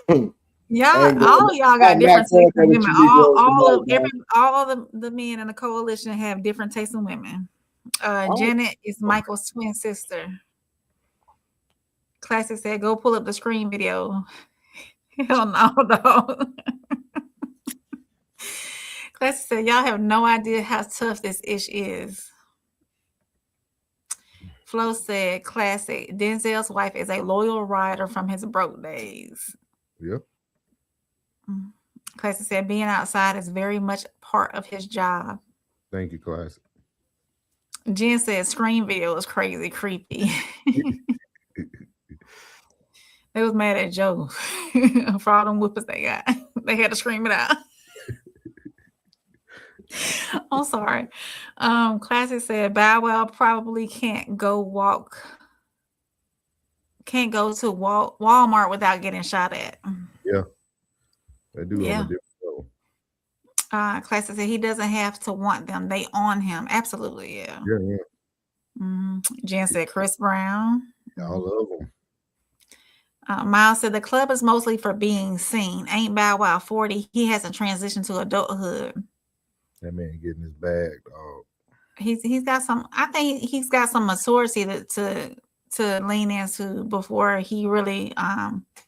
Y'all, Ain't all going- y'all got I'm different not tastes going in there with women. you Negroes All of tonight, the men in the coalition have different tastes in women. Janet is Michael's twin sister. Classic said, "Go pull up the screen video." Hell no, dog. Classic said, "Y'all have no idea how tough this ish is." Flo said, "Classic. Denzel's wife is a loyal rider from his broke days." Yep. Classic said, "Being outside is very much part of his job." Thank you, Classic. Jen said, "Screen video is crazy, creepy." They was mad at Joe for all them whoopers they got. They had to scream it out. I'm sorry. Classic said Bow Wow probably can't go to Walmart without getting shot at. Yeah. They do on Yeah. a different level. Classic said he doesn't have to want them. They on him. Absolutely, yeah. Yeah. Jen said Chris Brown. I love them. Miles said the club is mostly for being seen. Ain't Bow Wow 40. He hasn't transitioned to adulthood. That man getting his bag, dog. He's got some. I think he's got some maturity to lean into before he really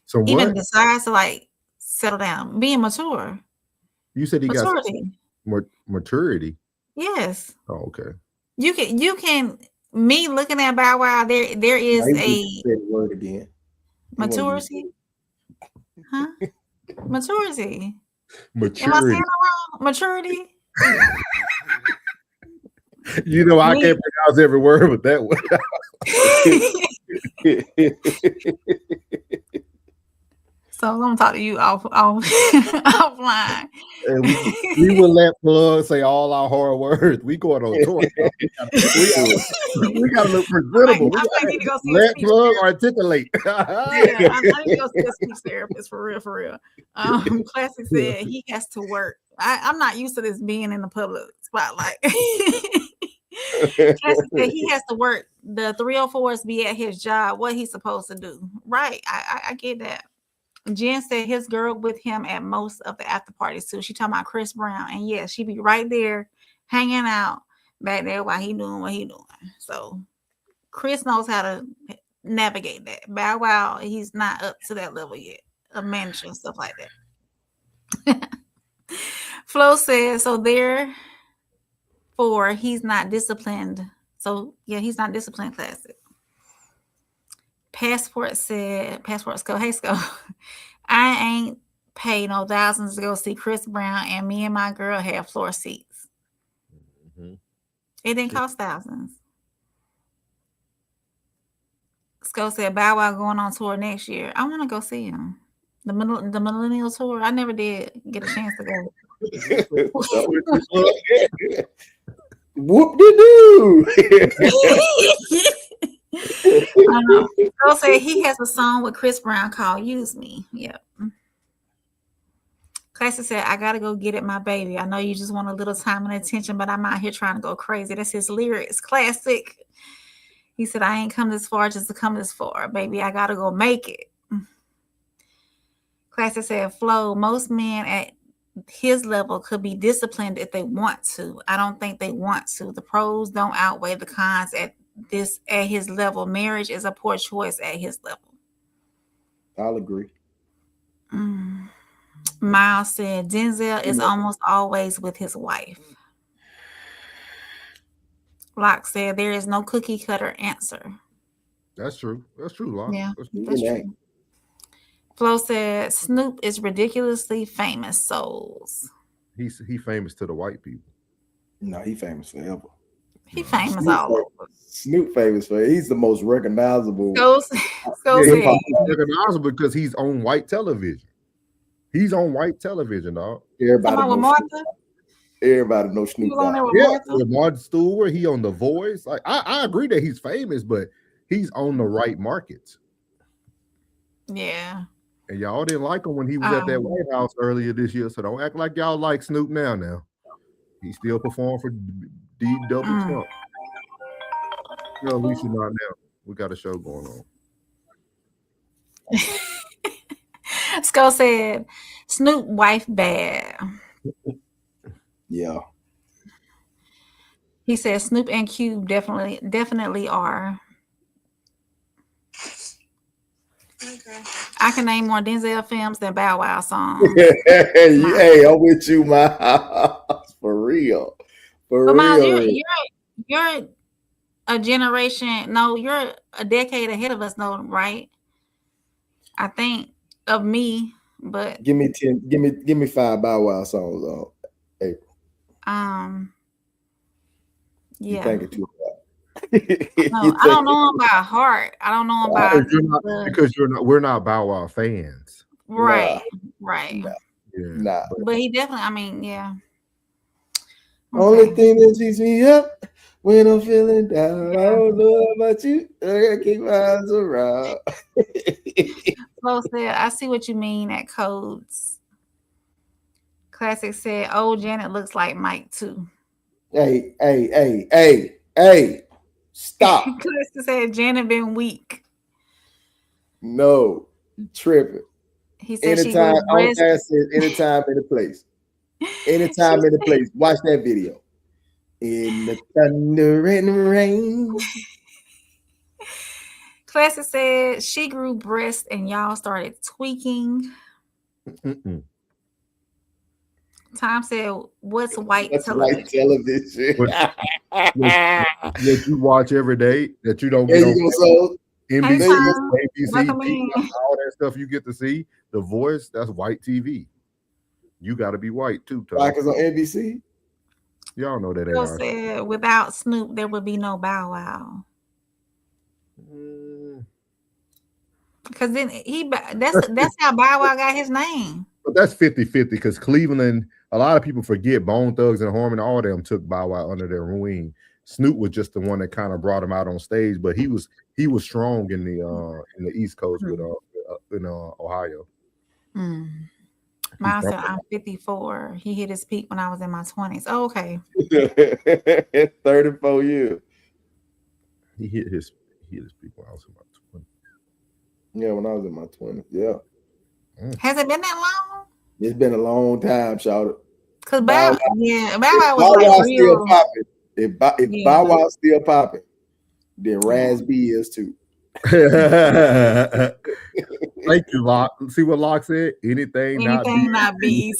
So even what? decides to like settle down. Being mature. You said he Maturity. got maturity. Yes. Oh, okay. You can. Me looking at Bow Wow, there is Now, he a just said the word again. maturity. Huh? Maturity. Am I saying Maturity. it wrong? Maturity. You know, I can't pronounce every word with that one. So I'm gonna talk to you offline. And we will let Plug say all our hard words. We going on tour. We gotta look presentable. I might need to go see a Let speech Plug therapist. articulate. Yeah, I need to go see a speech therapist for real. Classic said he has to work. I'm not used to this being in the public spotlight. Classic said he has to work. The 304s be at his job. What he's supposed to do. Right. I get that. Jen said his girl with him at most of the after parties too. She talking about Chris Brown. And yeah, she be right there hanging out back there while he doing what he doing. So Chris knows how to navigate that. Bow Wow, he's not up to that level yet of managing stuff like that. Flo said, so therefore he's not disciplined. So yeah, he's not disciplined. Classic. Passports go, hey, Sco. I ain't paid no thousands to go see Chris Brown, and me and my girl have floor seats. Mm-hmm. It didn't cost thousands. Sco said Bow Wow going on tour next year. I want to go see him. The Millennial Tour. I never did get a chance to go. Whoop-de-doo. Girl said he has a song with Chris Brown called Use Me. Yep. Classic said, I gotta go get it, my baby. I know you just want a little time and attention, but I'm out here trying to go crazy. That's his lyrics. Classic. He said, I ain't come this far just to come this far. Baby, I gotta go make it. Classic said, Flo, most men at his level could be disciplined if they want to. I don't think they want to. The pros don't outweigh the cons at his level. Marriage is a poor choice at his level. I'll agree. Miles said Denzel is almost always with his wife. Locke said there is no cookie cutter answer. That's true. That's true, Locke. Yeah, that's true. Flo said Snoop is ridiculously famous. Souls. He famous to the white people. No, he famous forever. He famous all over. Snoop famous for he's the most recognizable. He's recognizable because he's on white television. He's on white television, dog. Everybody knows Snoop. With Martha Stewart, he on The Voice. Like I agree that he's famous, but he's on the right markets. Yeah. And y'all didn't like him when he was at that White House earlier this year, so don't act like y'all like Snoop now. He still performed for D Double Trump. No, at least not now. We got a show going on. Skull said, Snoop wife bad. Yeah. He said Snoop and Cube definitely are. Okay. I can name more Denzel films than Bow Wow songs. Hey, I'm with you, Miles. For real. But Miles, you're a generation. No, you're a decade ahead of us, though, right? I think of me, but give me 5 Bow Wow songs on April. Yeah. You think it too hard. No, I don't know him by heart. I don't know him by because we're not Bow Wow fans. Right. Right. Nah. But he definitely, I mean, yeah. Okay. Only thing that keeps me up when I'm feeling down. I don't know about you. I gotta keep my eyes around. Flo said, I see what you mean at Codes. Classic said, oh, Janet looks like Mike too. Hey. Stop. Classic said Janet been weak. No, tripping. He said anytime in the place. Anytime in the place. Watch that video. In the thunder and rain. Classic said she grew breasts and y'all started tweaking. Tom said, what's white television? White television. What you watch every day that you don't get on NBC, ABC, all that stuff you get to see. The Voice, that's white TV. You got to be white too. Like it's on NBC. Y'all know that. Phil said, without Snoop, there would be no Bow Wow. Because then that's how Bow Wow got his name. But that's 50-50 because Cleveland, a lot of people forget Bone Thugs and Harmony, all of them took Bow Wow under their wing. Snoop was just the one that kind of brought him out on stage, but he was strong in the East Coast with in Ohio. Miles said, I'm 54. He hit his peak when I was in my 20s. Oh, okay. 34 years. He hit his peak when I was in my 20s. Yeah, when I was in my 20s. Yeah. Has it been that long? It's been a long time, shout it. Because Bow Wow was like still popping. If Bow Wow still popping, then Raz B is too. Thank you, Locke. See what Locke said? Anything not BET.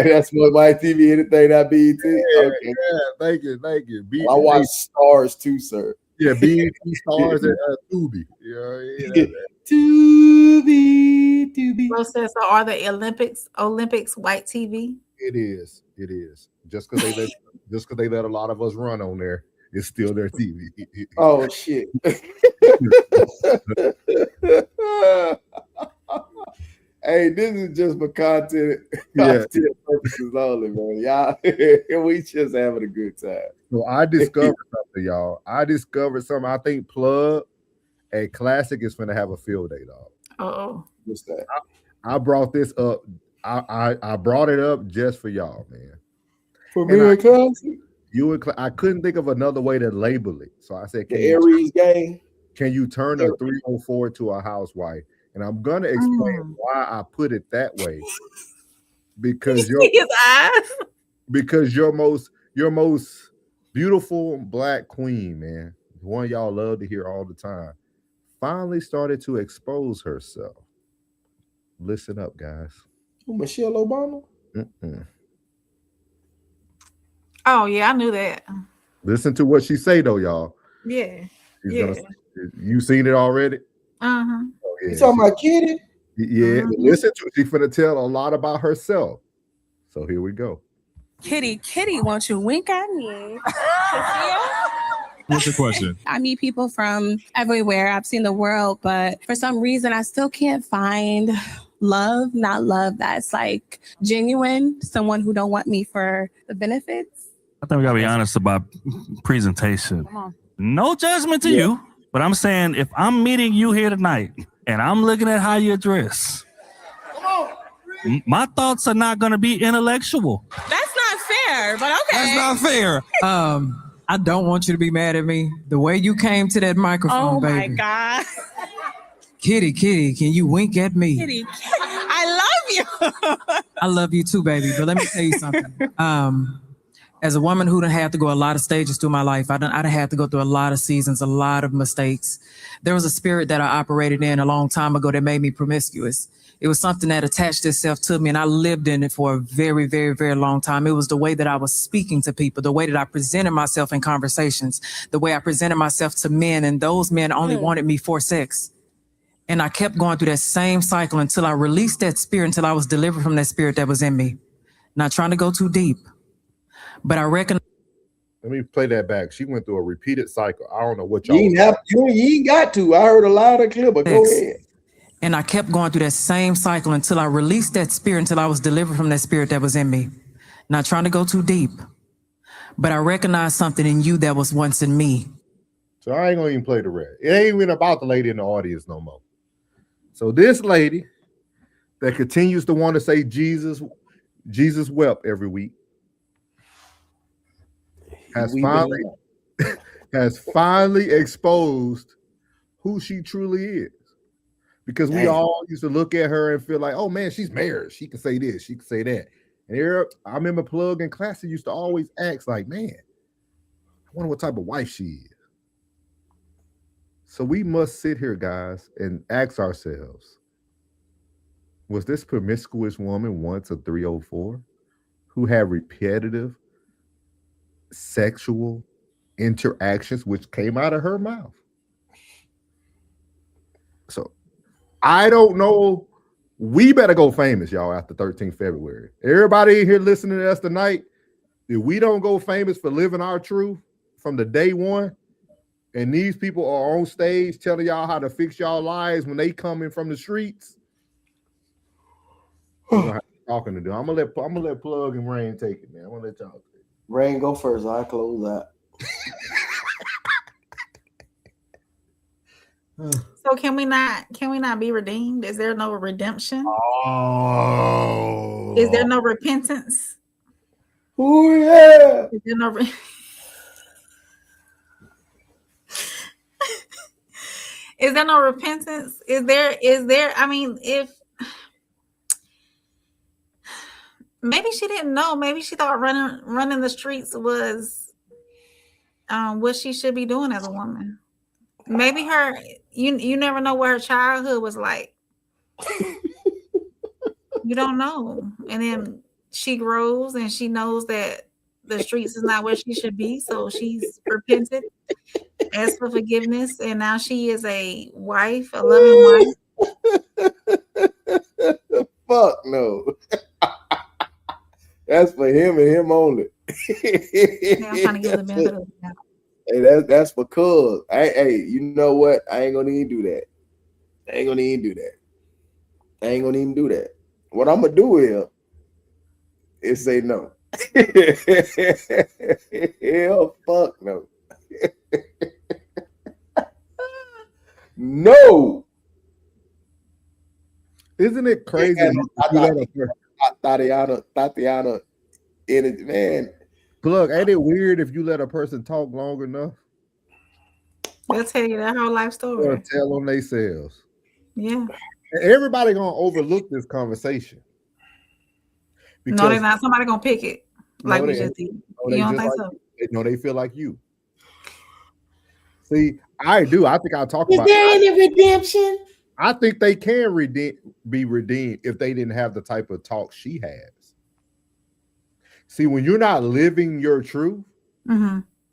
That's what my TV. Anything not BET. Okay. Thank you. I watch Stars too, sir. Yeah, BET Stars and Tubi. Yeah. Tubi. So are the Olympics white TV? It is. Just because they let a lot of us run on there, it's still their TV. Oh shit. Hey, this is just for content purposes only, man. Y'all, we just having a good time. So I discovered something, y'all. I think Plug and Classic is gonna have a field day, dog. Oh, what's that? I brought this up. I brought it up just for y'all, man. For me and Classic. I couldn't think of another way to label it, so I said, Aries game. Can you turn a 304 to a housewife? And I'm gonna explain why I put it that way. Because your most beautiful black queen, man, the one y'all love to hear all the time, finally started to expose herself. Listen up, guys. Michelle Obama. Oh yeah, I knew that. Listen to what she say though, y'all. Yeah. You seen it already? Uh-huh. Oh, yeah. You talking about Kitty? Yeah. Listen to it. She's gonna tell a lot about herself. So here we go. Kitty, won't you wink at me? What's the question? I meet people from everywhere. I've seen the world, but for some reason, I still can't find not love that's like genuine. Someone who don't want me for the benefits. I think we gotta be honest about presentation. Come on. No judgment to you, but I'm saying if I'm meeting you here tonight and I'm looking at how you dress, my thoughts are not gonna be intellectual. That's not fair, but okay. That's not fair. I don't want you to be mad at me. The way you came to that microphone, baby. Oh my God. Kitty, can you wink at me? Kitty, I love you. I love you too, baby. But let me tell you something. As a woman who done had to go a lot of stages through my life, I done had to go through a lot of seasons, a lot of mistakes. There was a spirit that I operated in a long time ago that made me promiscuous. It was something that attached itself to me, and I lived in it for a very, very, very long time. It was the way that I was speaking to people, the way that I presented myself in conversations, the way I presented myself to men, and those men only wanted me for sex. And I kept going through that same cycle until I released that spirit, until I was delivered from that spirit that was in me. Not trying to go too deep, but I reckon. Let me play that back. She went through a repeated cycle. I don't know what You y'all. ain't got to. I heard a lot of clip, but go ahead. And I kept going through that same cycle until I released that spirit, until I was delivered from that spirit that was in me. Not trying to go too deep, but I recognized something in you that was once in me. So I ain't gonna even play the rest. It ain't even about the lady in the audience no more. So this lady that continues to want to say Jesus wept every week has finally exposed who she truly is. Because we all used to look at her and feel like, oh man, she's married. She can say this, she can say that. And here, I remember Plug in class, he used to always ask, like, man, I wonder what type of wife she is. So we must sit here, guys, and ask ourselves, was this promiscuous woman once a 304 who had repetitive sexual interactions which came out of her mouth? So I don't know. We better go famous, y'all, after 13th February. Everybody in here listening to us tonight, if we don't go famous for living our truth from the day one, and these people are on stage telling y'all how to fix y'all lives when they coming from the streets, we're gonna have talking to do. I'm gonna let Plug and Rain take it, man. I'm gonna let y'all take it. Rain, go first. I'll close that. So can we not be redeemed? Is there no redemption? Oh, is there no repentance? Oh yeah. Is there no is there no repentance? Is there, I mean, if maybe she didn't know, maybe she thought running the streets was what she should be doing as a woman. Maybe you never know what her childhood was like. You don't know. And then she grows and she knows that the streets is not where she should be. So she's repented, asked for forgiveness, and now she is a wife, a loving wife. Fuck no. That's for him and him only. Yeah, I'm trying to give the benefit of the doubt. Hey, that's for cuz. Hey, you know what? I ain't gonna even do that. I ain't gonna even do that. What I'm gonna do is say no. Hell, fuck no. No. Isn't it crazy? Tatiana, in it, man. Plug, ain't it weird if you let a person talk long enough? They'll tell you their whole life story. They'll tell on themselves. Yeah. Everybody gonna overlook this conversation. No, they're not. Somebody gonna pick it. Like we just did. You don't think so? They feel like you. See, I do. I think I'll talk about. Is there any redemption? I think they can be redeemed if they didn't have the type of talk she has. See, when you're not living your truth,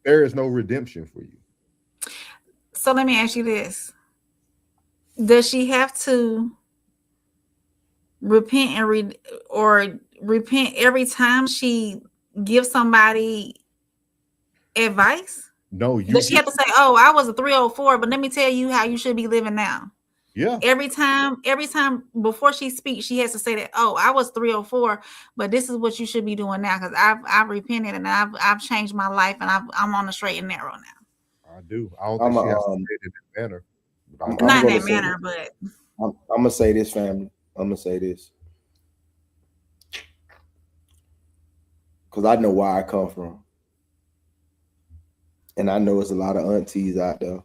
there is no redemption for you. So let me ask you this. Does she have to repent repent every time she gives somebody advice? No, does she have to say, oh, I was a 304, but let me tell you how you should be living now? Yeah. Every time before she speaks, she has to say that, oh, I was 304, but this is what you should be doing now, because I've repented and I've changed my life and I'm on the straight and narrow now. I do. I don't think she has to say it in that manner. Not in that manner, but I'm gonna say this, family. I'm gonna say this. Because I know where I come from. And I know it's a lot of aunties out there.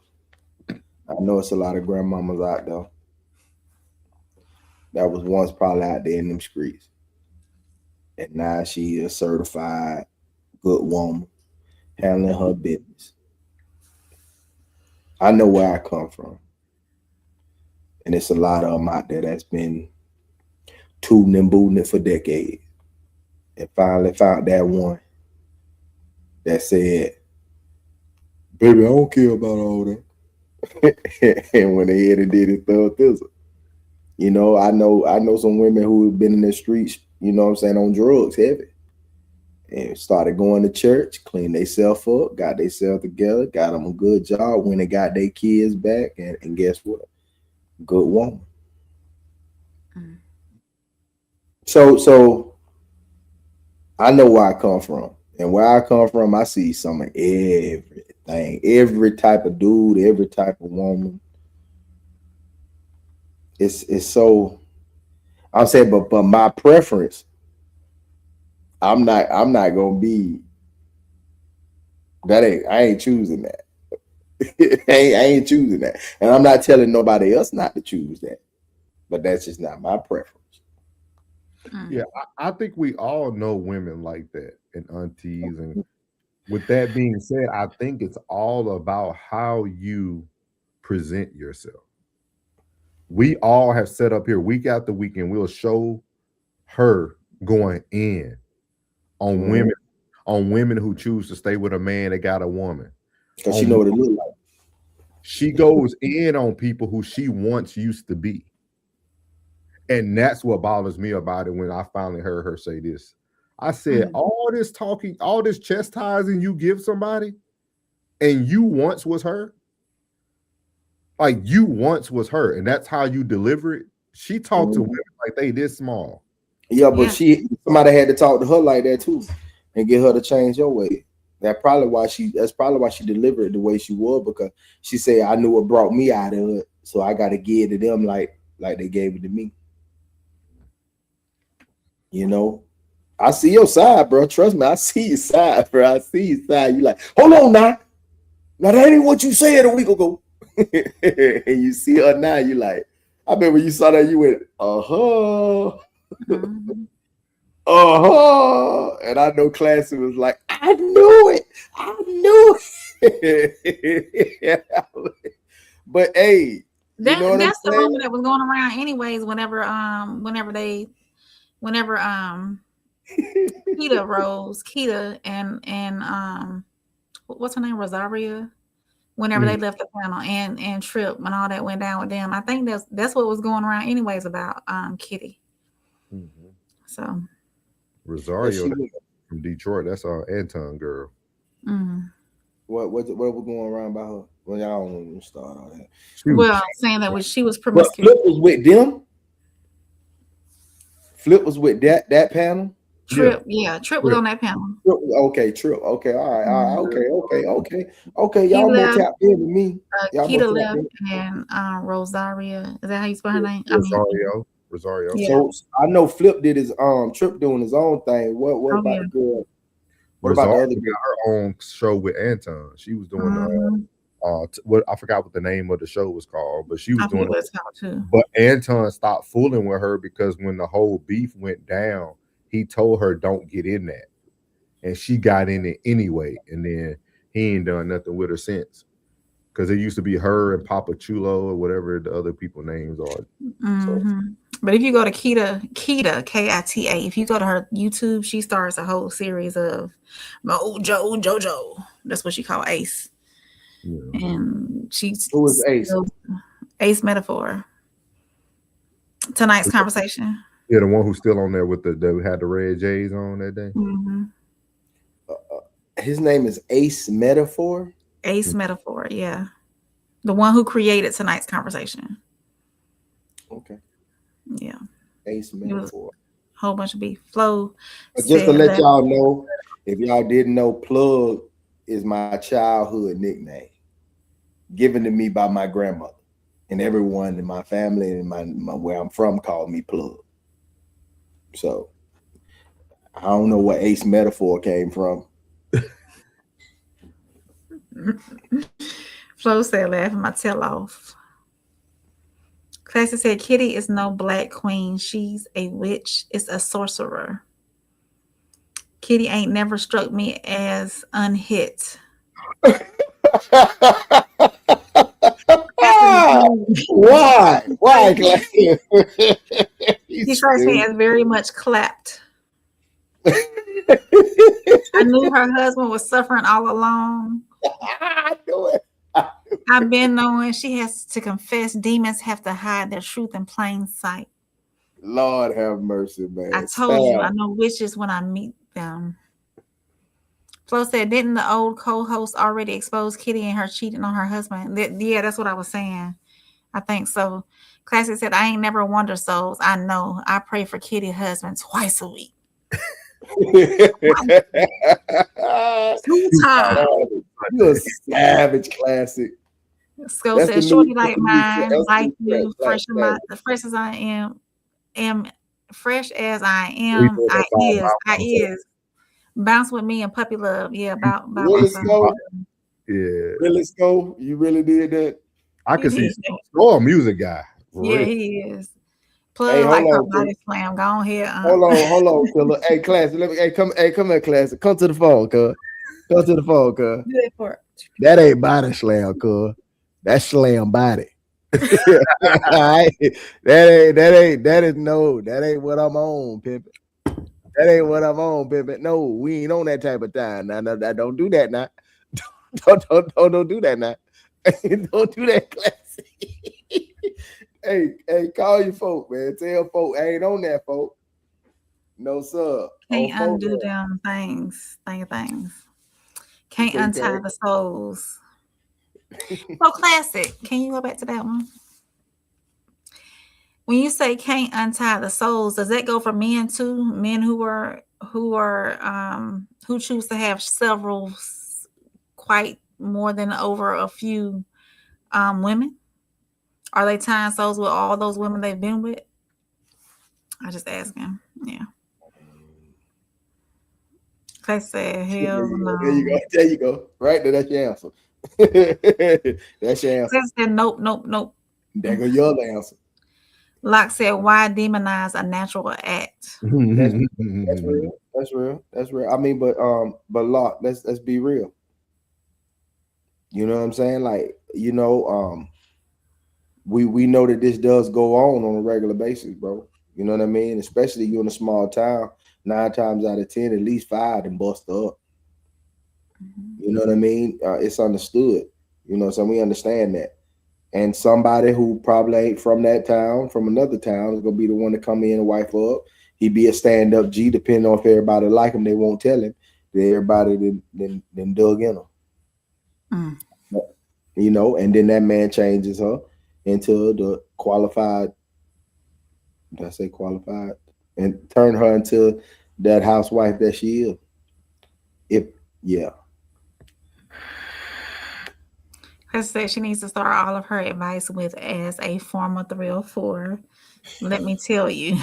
I know it's a lot of grandmamas out there. that was once probably out there in them streets. And now she is a certified good woman, handling her business. I know where I come from. And it's a lot of them out there that's been tooting and booting it for decades. And finally found that one that said, baby, I don't care about all that. And when they hit and did it, thug thizzle. You know, I know some women who have been in the streets, you know what I'm saying, on drugs heavy. And started going to church, cleaned themselves up, got themselves together, got them a good job, went and got their kids back, and guess what? Good woman. Mm. So I know where I come from. And where I come from, I see some of everything, every type of dude, every type of woman. It's so, I'm saying, but my preference, I'm not gonna be that. I ain't choosing that. I ain't choosing that, and I'm not telling nobody else not to choose that. But that's just not my preference. Yeah, I think we all know women like that and aunties. And with that being said, I think it's all about how you present yourself. We all have set up here week after week, and we'll show her going in on women who choose to stay with a man that got a woman. Because she know what it looks like. She goes in on people who she once used to be. And that's what bothers me about it when I finally heard her say this. I said, all this talking, all this chastising you give somebody, and you once was her. Like, you once was her, and that's how you deliver it. She talked to women like they this small. Yeah, but somebody had to talk to her like that too, and get her to change your way. That's probably why she delivered it the way she was, because she said, I knew what brought me out of it, so I got to give it to them like they gave it to me. You know, I see your side, bro. Trust me, I see your side, bro. I see your side. You like, hold on now. Now that ain't what you said a week ago. And you see her now, you like, I bet when you saw that, you went, and I know Classy was like, I knew it. But hey, that's the rumor that was going around anyways. Whenever Keita and what's her name, Rosaria, whenever they left the panel, and Trip and all that went down with them, I think that's what was going around anyways about Kitty. So Rosario from Detroit, that's our Anton girl. What was going around about her? Well, y'all don't even start on that. Saying that she was promiscuous. Flip was with them. Flip was with that panel. Trip, Trip was on that panel. Okay, Trip. Okay, all right. Okay. Y'all more tapped in than me. Keita left, and Rosaria. Is that how you spell her name? Rosario. Yeah. So I know Flip did his Trip doing his own thing. What about the girl? What about the other girl? Her own show with Anton. She was doing what I forgot what the name of the show was called, but she was doing it too. But Anton stopped fooling with her because when the whole beef went down, he told her don't get in that, and she got in it anyway. And then he ain't done nothing with her since, because it used to be her and Papa Chulo or whatever the other people names are. So. But if you go to Keita, Kita, if you go to her YouTube, she starts a whole series of Jojo. That's what she called Ace. Yeah. And she's who was Ace? Ace Metaphor. Tonight's conversation. Yeah, the one who's still on there with that had the red J's on that day. His name is Ace Metaphor. Ace Metaphor, yeah. The one who created tonight's conversation. Okay. Yeah. Ace Metaphor. A whole bunch of beef. Flo. Just to let y'all know, if y'all didn't know, Plug is my childhood nickname, given to me by my grandmother, and everyone in my family and my where I'm from called me Plug. So I don't know where Ace Metaphor came from. Flo said, laughing my tail off. Classy said, Kitty is no black queen. She's a witch. It's a sorcerer. Kitty ain't never struck me as unhit. Why? Why, Classy? He strikes me as very much clapped. I knew her husband was suffering all along. I knew it. I've been knowing she has to confess. Demons have to hide their truth in plain sight. Lord have mercy, man. I told you, I know witches when I meet them. Flo said, didn't the old co-host already expose Kitty and her cheating on her husband? Yeah, that's what I was saying. I think so. Classic said, I ain't never wonder souls. I know. I pray for Kitty husband twice a week. 2 times. You're a savage, Classic. Sco said, shorty like mine, like you, fresh as I am fresh as I am. I is. Bounce with me and puppy love. Yeah, about really Sco? Yeah. Really, Sco? You really did that? I could see Sco, a music guy. Yeah, real. he is. Plug like her body slam. Go ahead. Hold on, killer. Hey, Classic. Come here, Classic. Come to the phone, cuz. Come to the phone, cuz. Do that part. That ain't body slam, cuz. That's slam body. That ain't what I'm on, pimp. That ain't what I'm on, pimp. No, we ain't on that type of time. Now, don't do that now. Don't do that now. Don't do that, Classic. Hey, call your folk, man. Tell folk I ain't on that, folk. No, sir. Can't undo them things. Can't untie the souls. So Classic. Can you go back to that one? When you say can't untie the souls, does that go for men too? Men who choose to have several, quite more than over a few women? Are they tying souls with all those women they've been with? I just ask him. Yeah. Clay said, hell no. There you go. Right there, that's your answer. That's your answer. Clay said, nope. There go your answer. Locke said, why demonize a natural act? That's real. I mean, but Locke, let's be real. You know what I'm saying? Like, you know, we know that this does go on a regular basis, bro. You know what I mean? Especially you in a small town, 9 times out of 10, at least 5 and bust up. You know what I mean? It's understood. You know, so we understand that. And somebody who probably ain't from that town, from another town, is gonna be the one to come in and wife her up. He be a stand-up G, depending on if everybody like him, they won't tell him. Everybody then dug in him. You know, and then that man changes her into the qualified. Did I say qualified? And turn her into that housewife that she is. Chris said she needs to start all of her advice with as a former 304. Let me tell you.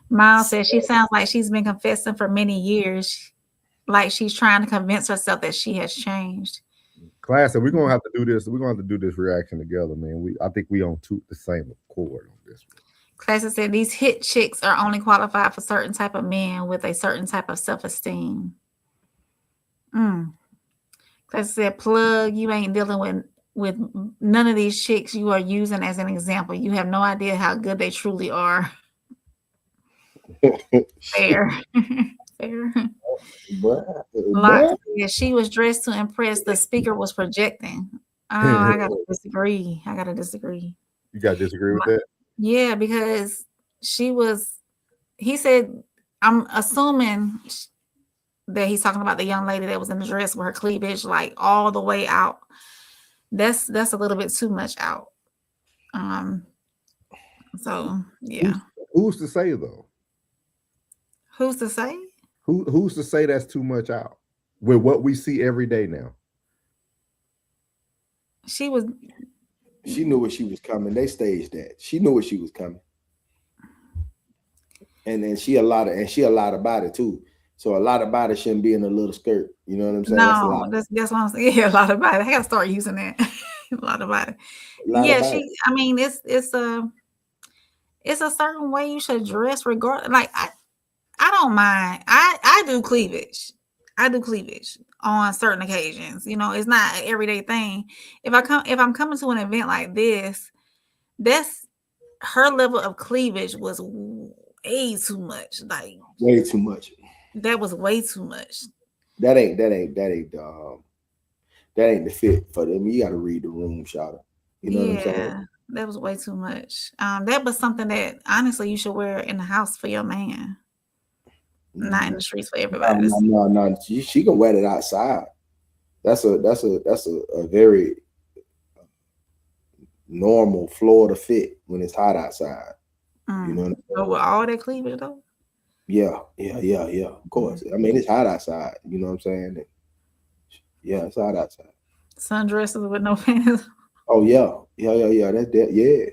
Miles said she sounds like she's been confessing for many years, like she's trying to convince herself that she has changed. Class, we're gonna have to do this. We're gonna have to do this reaction together, man. I think we on the same accord on this. Class said these hit chicks are only qualified for certain type of men with a certain type of self-esteem. Class said, plug, you ain't dealing with none of these chicks you are using as an example. You have no idea how good they truly are. Fair. Locke said she was dressed to impress. The speaker was projecting. Oh, I gotta disagree. You gotta disagree with that? Yeah, because he said, I'm assuming that he's talking about the young lady that was in the dress with her cleavage like all the way out. That's a little bit too much out. So yeah. Who's to say though? Who's to say? Who's to say that's too much out with what we see every day now? She knew what she was coming. They staged that. She knew what she was coming. And then she a lot about it too. So a lot about it shouldn't be in a little skirt. You know what I'm saying? No, that's what I'm saying. Yeah, a lot about it. I gotta start using that. A lot about it. A lot Yeah, about it. I mean, it's a certain way you should dress regardless. Like I don't mind. I do cleavage. I do cleavage on certain occasions. You know, it's not an everyday thing. If I'm coming to an event like this, that's her level of cleavage was way too much. Like Way too much. that was way too much. That ain't the fit for them. You got to read the room, shout out. You know what I'm saying? Yeah, that was way too much. That was something that honestly you should wear in the house for your man, not in the streets for everybody. No. She can wear it outside. That's a very normal Florida fit when it's hot outside. You know what I'm saying? But with all that cleavage though. Yeah. Of course. I mean, it's hot outside. You know what I'm saying? Yeah, it's hot outside. Sundresses with no pants. Oh yeah. That's that. Yeah.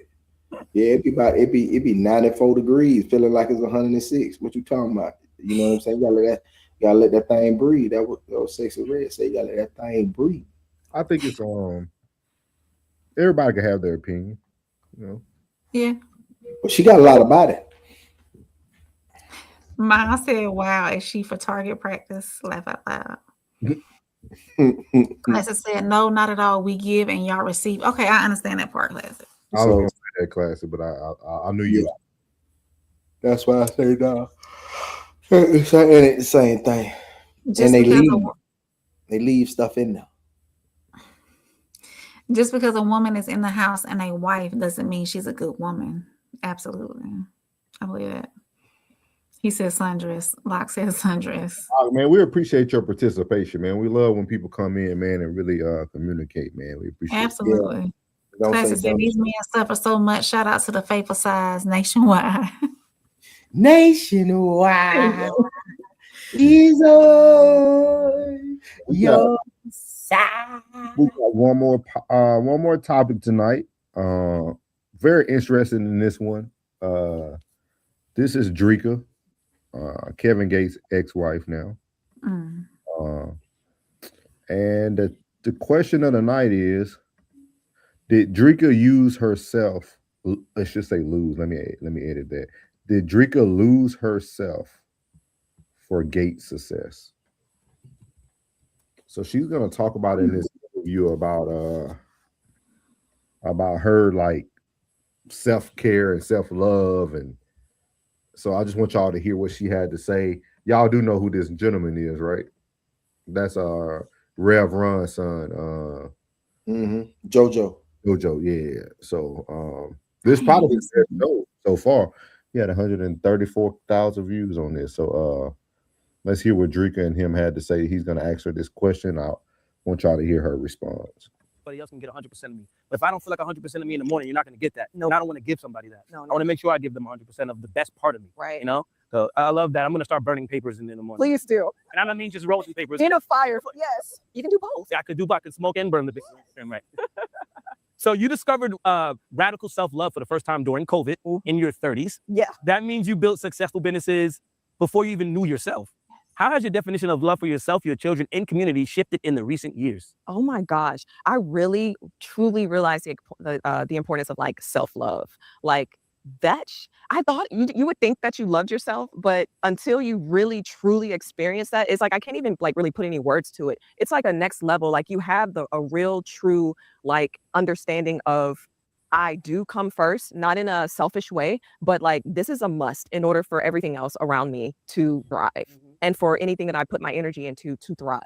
It be 94 degrees, feeling like it's 106. What you talking about? You know what I'm saying? You gotta let that thing breathe. That was Sexy Red say. You gotta let that thing breathe. I think it's everybody can have their opinion, you know. Yeah. But she got a lot about it. Mine said, "Wow, is she for target practice?" Laugh out loud. Classic said, "No, not at all. We give and y'all receive." Okay, I understand that part, Classic. I was gonna say that, Classic, but I knew you. That's why I say no. It ain't the same thing. Just and they leave stuff in there. Just because a woman is in the house and a wife doesn't mean she's a good woman. Absolutely, I believe that. He said sundress. Locke said sundress. Oh, man, we appreciate your participation, man. We love when people come in, man, and really communicate, man. We appreciate Absolutely. it. Classic said these men suffer so much. Shout out to the faithful size nationwide. Nationwide is on your side. We got one more topic tonight. Very interested in this one. This is Dreka, Kevin Gates' ex-wife now. And the question of the night is, did Dreka use herself? Let's just say lose. Let me edit that. Did Dreka lose herself for Gates' success? So she's gonna talk about in this interview about her like self-care and self-love, and so I just want y'all to hear what she had to say. Y'all do know who this gentleman is, right? That's Rev Run's son. JoJo, yeah. So this probably his best show so far. He had 134,000 views on this. So let's hear what Dreka and him had to say. He's gonna ask her this question. I want y'all to hear her response. Somebody else can get 100% of me. But if I don't feel like 100% of me in the morning, you're not going to get that. No, I don't want to give somebody that. No. I want to make sure I give them 100% of the best part of me. Right. You know? So I love that. I'm going to start burning papers in the morning. Please do. And I don't mean just roasting papers. In a fire. Yes. You can do both. Yeah, I could smoke and burn the papers. Right. So you discovered radical self-love for the first time during COVID in your 30s. Yeah. That means you built successful businesses before you even knew yourself. How has your definition of love for yourself, your children, and community shifted in the recent years? Oh my gosh. I really, truly realized the importance of like self-love. Like I thought you would think that you loved yourself, but until you really, truly experience that, it's like, I can't even like really put any words to it. It's like a next level. Like you have a real, true, like understanding of I do come first, not in a selfish way, but like this is a must in order for everything else around me to thrive. And for anything that I put my energy into to thrive.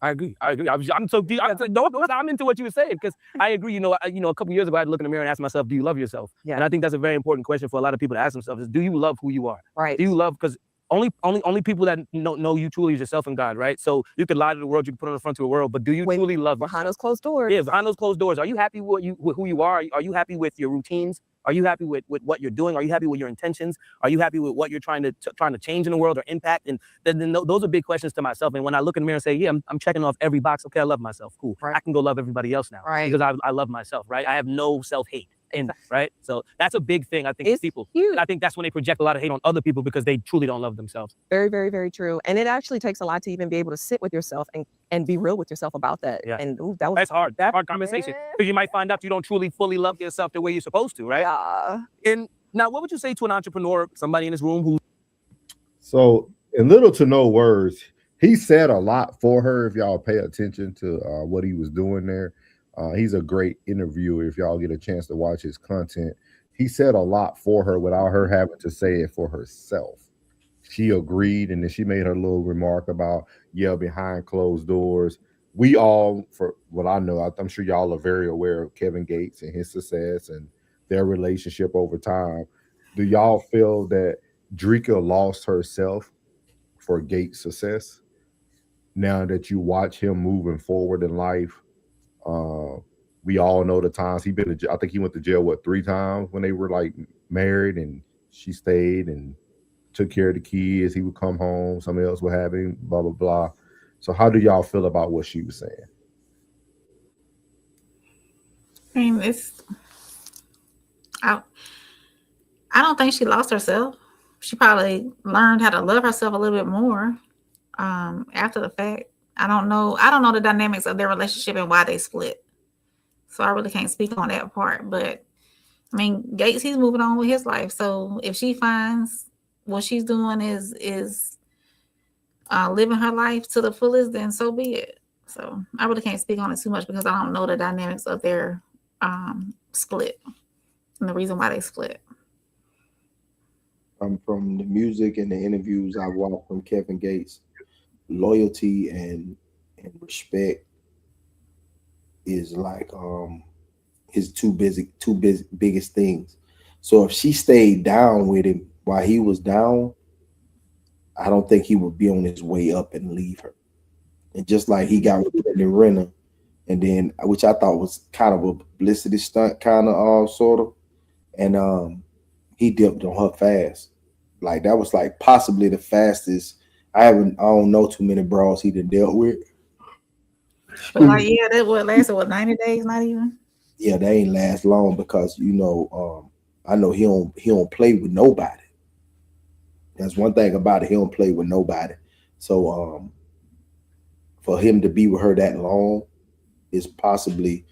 I agree. I'm so deep. I'm into what you were saying because I agree. You know, a couple years ago, I had to look in the mirror and ask myself, "Do you love yourself?" Yeah. And I think that's a very important question for a lot of people to ask themselves: is do you love who you are? Right. Do you love? Because only people that know you truly is yourself and God, right? So you could lie to the world, you can put on the front of the world, but do you truly love behind those closed doors? Yeah, behind those closed doors. Are you happy with who you are? Are you happy with your routines? Are you happy with what you're doing? Are you happy with your intentions? Are you happy with what you're trying to change in the world or impact? And then those are big questions to myself. And when I look in the mirror and say, yeah, I'm checking off every box. Okay, I love myself. Cool. Right. I can go love everybody else now. Right. Because I love myself. Right. I have no self-hate. in that, right? So that's a big thing, I think, It's for people. huge. And I think that's when they project a lot of hate on other people because they truly don't love themselves. Very, very, very true. And it actually takes a lot to even be able to sit with yourself and be real with yourself about that. Yeah. And that was That's hard. That's hard conversation. Because you might find out you don't truly fully love yourself the way you're supposed to, right? Yeah. And now, what would you say to an entrepreneur, somebody in this room who... So, in little to no words, he said a lot for her. If y'all pay attention to what he was doing there, he's a great interviewer. If y'all get a chance to watch his content, he said a lot for her without her having to say it for herself. She agreed, and then she made her little remark about, yeah, behind closed doors. We all, for what I know, I'm sure y'all are very aware of Kevin Gates and his success and their relationship over time. Do y'all feel that Dreka lost herself for Gates' success? Now that you watch him moving forward in life, we all know the times he been. I think he went to jail 3 times when they were like married, and she stayed and took care of the kids. He would come home, somebody else would have him, blah blah blah. So how do y'all feel about what she was saying? I mean, I don't think she lost herself. She probably learned how to love herself a little bit more after the fact. I don't know the dynamics of their relationship and why they split. So I really can't speak on that part. But I mean, Gates, he's moving on with his life. So if she finds what she's doing is living her life to the fullest, then so be it. So I really can't speak on it too much because I don't know the dynamics of their split and the reason why they split. From the music and the interviews I watched from Kevin Gates, loyalty and respect is like his two biggest things. So if she stayed down with him while he was down, I don't think he would be on his way up and leave her. And just like he got with the Renner, and then which I thought was kind of a publicity stunt, kind of sort of, and he dipped on her fast. Like that was like possibly the fastest. I don't know too many bras he done dealt with. But like, yeah, that would lasted 90 days, not even. Yeah, they ain't last long because I know he don't play with nobody. That's one thing about it. He don't play with nobody. So for him to be with her that long is possibly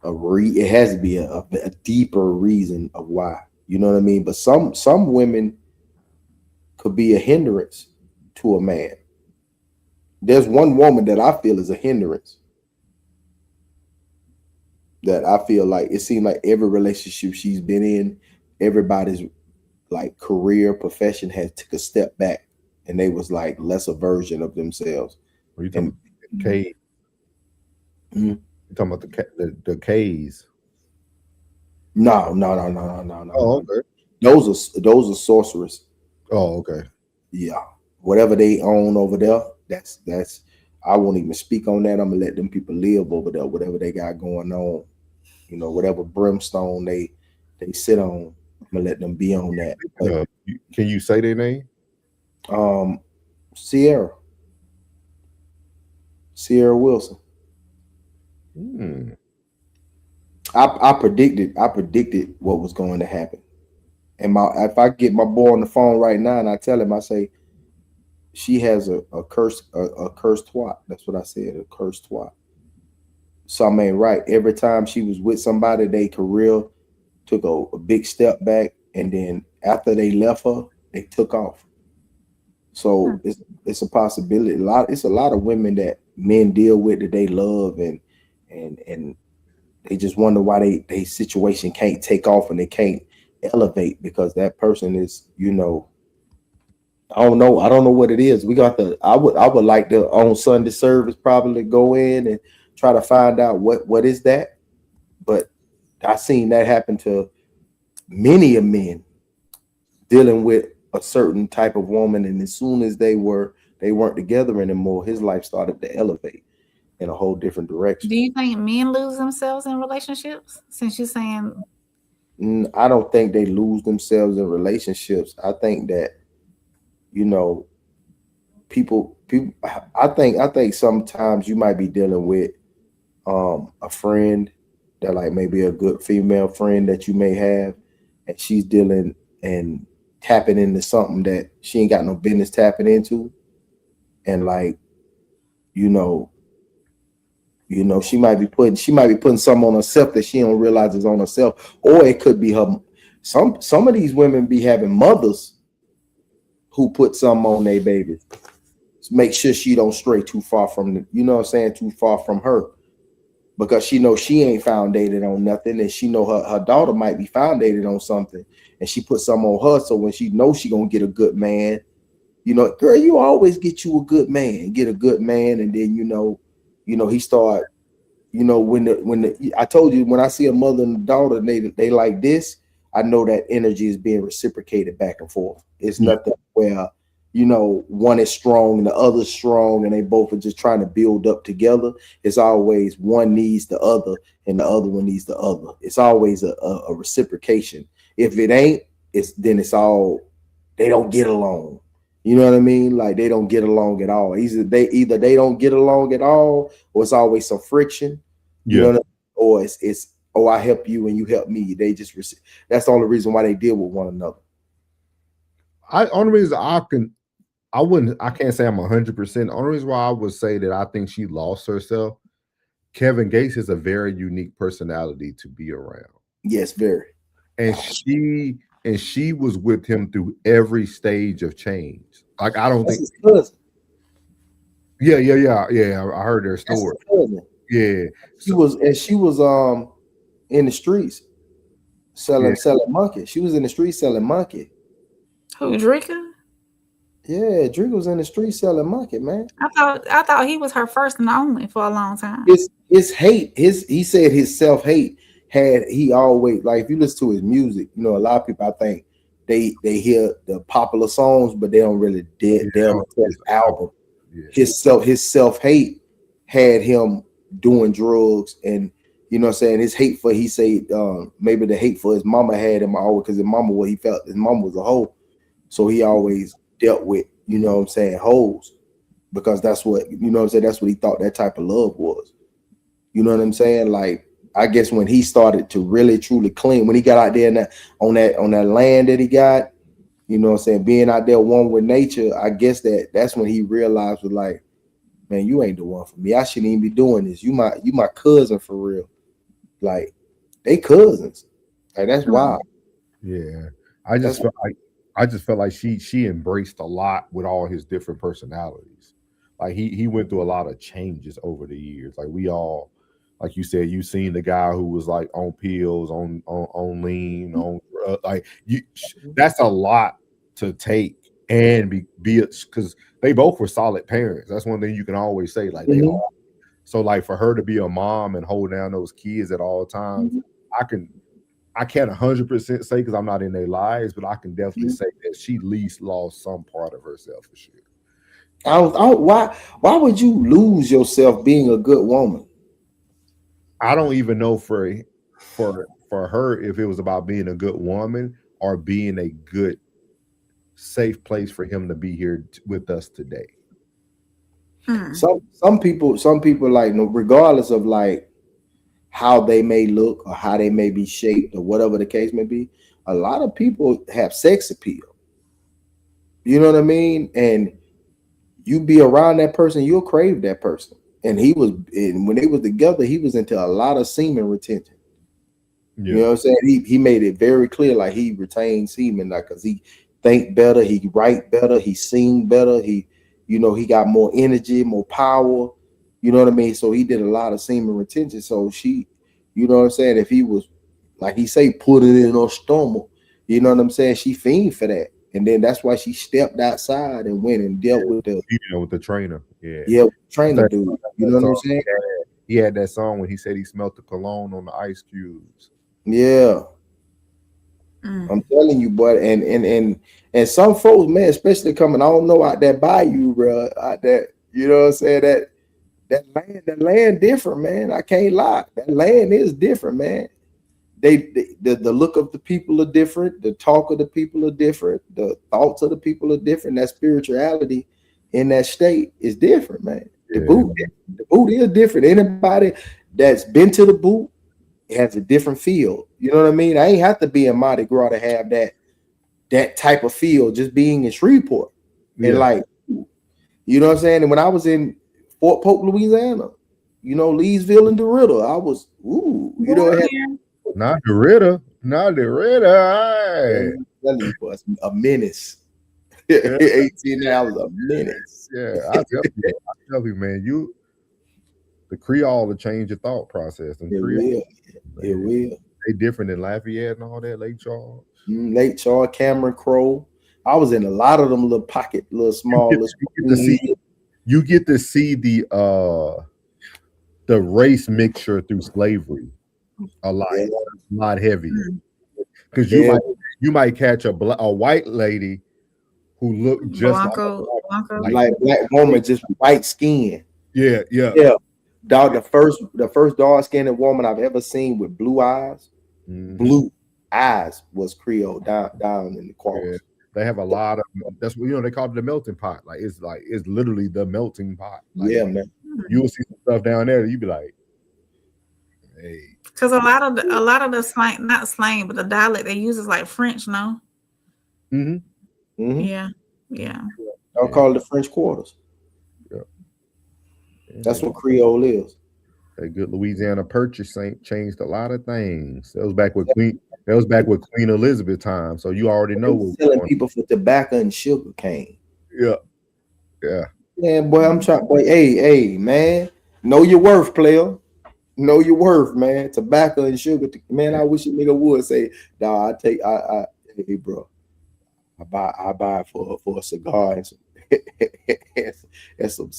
it has to be a deeper reason of why. You know what I mean? But some women could be a hindrance to a man. There's one woman that I feel is a hindrance. That I feel like it seemed like every relationship she's been in, everybody's like career, profession has took a step back, and they was like lesser version of themselves. Are you talking about K? You talking about the K's? No. Oh, okay. Those are sorcerers. Oh, okay. Yeah. Whatever they own over there, that's I won't even speak on that. I'm gonna let them people live over there, whatever they got going on. Whatever brimstone they sit on, I'm gonna let them be on that. Can you say their name? Sierra Wilson. I predicted what was going to happen. And if I get my boy on the phone right now and I tell him, I say, she has a cursed twat. That's what I said, a cursed twat. So I mean, right, every time she was with somebody, their career took a big step back, and then after they left her, they took off. So it's a possibility. It's a lot of women that men deal with that they love, and they just wonder why they situation can't take off and they can't elevate, because that person is, I don't know what it is. I would like to on Sunday service probably go in and try to find out what is that. But I seen that happen to many of men dealing with a certain type of woman, and as soon as they weren't together anymore, his life started to elevate in a whole different direction. Do you think men lose themselves in relationships? Since you're saying, I don't think they lose themselves in relationships. I think that, people. I think sometimes you might be dealing with a friend that like maybe a good female friend that you may have, and she's dealing and tapping into something that she ain't got no business tapping into, and like, you know, she might be putting something on herself that she don't realize is on herself, or it could be her. Some of these women be having mothers who put something on their babies. Make sure she don't stray too far from the, you know what I'm saying, too far from her, because she knows she ain't foundated on nothing, and she know her daughter might be foundated on something, and she put something on her. So when she knows she gonna get a good man, girl, you always get you a good man, and then he start, when I told you, when I see a mother and a daughter and they like this, I know that energy is being reciprocated back and forth. It's nothing where one is strong and the other's strong and they both are just trying to build up together. It's always one needs the other and the other one needs the other. It's always a reciprocation. If it ain't, it's all, they don't get along. You know what I mean? Like, they don't get along at all. Either they don't get along at all, or it's always some friction. You know what I mean? Or it's I help you and you help me. They just that's the only reason why they deal with one another. Only reason I can't say I'm 100%. The only reason why I would say that I think she lost herself, Kevin Gates is a very unique personality to be around. Yes, very. And she was with him through every stage of change. Like, I don't think. Yeah. I heard their story. Yeah, she was in the streets selling monkey. She was in the streets selling monkey. Who, Dreka? Yeah, Dreka was in the street selling monkey, man. I thought he was her first and only for a long time. His hate, he said his self-hate he always, like, if you listen to his music, a lot of people, I think they hear the popular songs, but they don't really delve into his album. Yeah. His self-hate had him doing drugs, and his hate for, he said maybe the hate for his mama had him always, because his mama, he felt his mama was a hoe, so he always dealt with hoes, because that's what that's what he thought that type of love was. You know what I'm saying? Like, I guess when he started to really truly clean, when he got out there on that land that he got, being out there one with nature, I guess that's when he realized, was like, man, you ain't the one for me. I shouldn't even be doing this. You my cousin for real. Like, they cousins. Like, that's wild. Yeah. I just felt like she embraced a lot with all his different personalities. Like, he went through a lot of changes over the years. Like, we all, like you said, you seen the guy who was like on pills, on lean, on that's a lot to take and be because they both were solid parents. That's one thing you can always say. Like, they all. So, like, for her to be a mom and hold down those kids at all times, I can't 100% say because I'm not in their lives, but I can definitely say that she at least lost some part of herself for sure. Why would you lose yourself being a good woman? I don't even know for her if it was about being a good woman or being a good, safe place for him to be here with us today. Some people like, regardless of like how they may look or how they may be shaped or whatever the case may be, a lot of people have sex appeal. You know what I mean? And you be around that person, you'll crave that person. And when they was together, he was into a lot of semen retention. Yeah. You know what I'm saying? He made it very clear, like, he retained semen, like, because he think better, he write better, he sing better, he got more energy, more power. You know what I mean? So he did a lot of semen retention. So she, you know what I'm saying? If he was, like he say, put it in her stomach, you know what I'm saying? She fiend for that. And then that's why she stepped outside and went and dealt with with the trainer. Yeah, trainer dude. You know what I'm saying? He had that song when he said he smelled the cologne on the ice cubes. Yeah. I'm telling you, boy, and some folks, man, especially coming, I don't know, out there by you, bro, out there, you know what I'm saying? That land different, man. I can't lie. That land is different, man. The look of the people are different. The talk of the people are different. The thoughts of the people are different. That spirituality in that state is different, man. The boot is different. Anybody that's been to the boot has a different feel. You know what I mean? I ain't have to be in Mardi Gras to have that type of feel. Just being in Shreveport and like, you know what I'm saying. And when I was in Fort Polk, Louisiana, you know, Leesville and DeRidder, I was you know, not DeRidder. Hey. I'm telling you, boy, a menace. 18 hours a menace. Yeah, I tell you, man, the Creole will change your thought process. And It Creole, will. They different than Lafayette and all that. Lake Charles. Lake Charles, Cameron Crow. I was in a lot of them little small. You get to see the race mixture through slavery a lot heavier. Because you might catch a white lady who looked just like black woman, just white skin. Yeah. Dog, the first dark skinned woman I've ever seen with blue eyes, blue eyes was Creole down in the quarters. Yeah. They have a lot of that's what they call it the melting pot. It's literally the melting pot. Man. You'll see some stuff down there that you be like, hey. Because a lot of the slang, not slang, but the dialect they use is like French, no? Yeah. I'll call it the French Quarters. Yeah. That's what Creole is. That good Louisiana Purchase changed a lot of things. That was back with Queen Elizabeth time. So you already know what selling people for tobacco and sugar cane. Yeah. Man, boy, I'm trying. Boy, hey, man, know your worth, player. Know your worth, man. Tobacco and sugar, man. I wish a nigga would say, "Nah, hey, bro, I buy for a cigar and some and some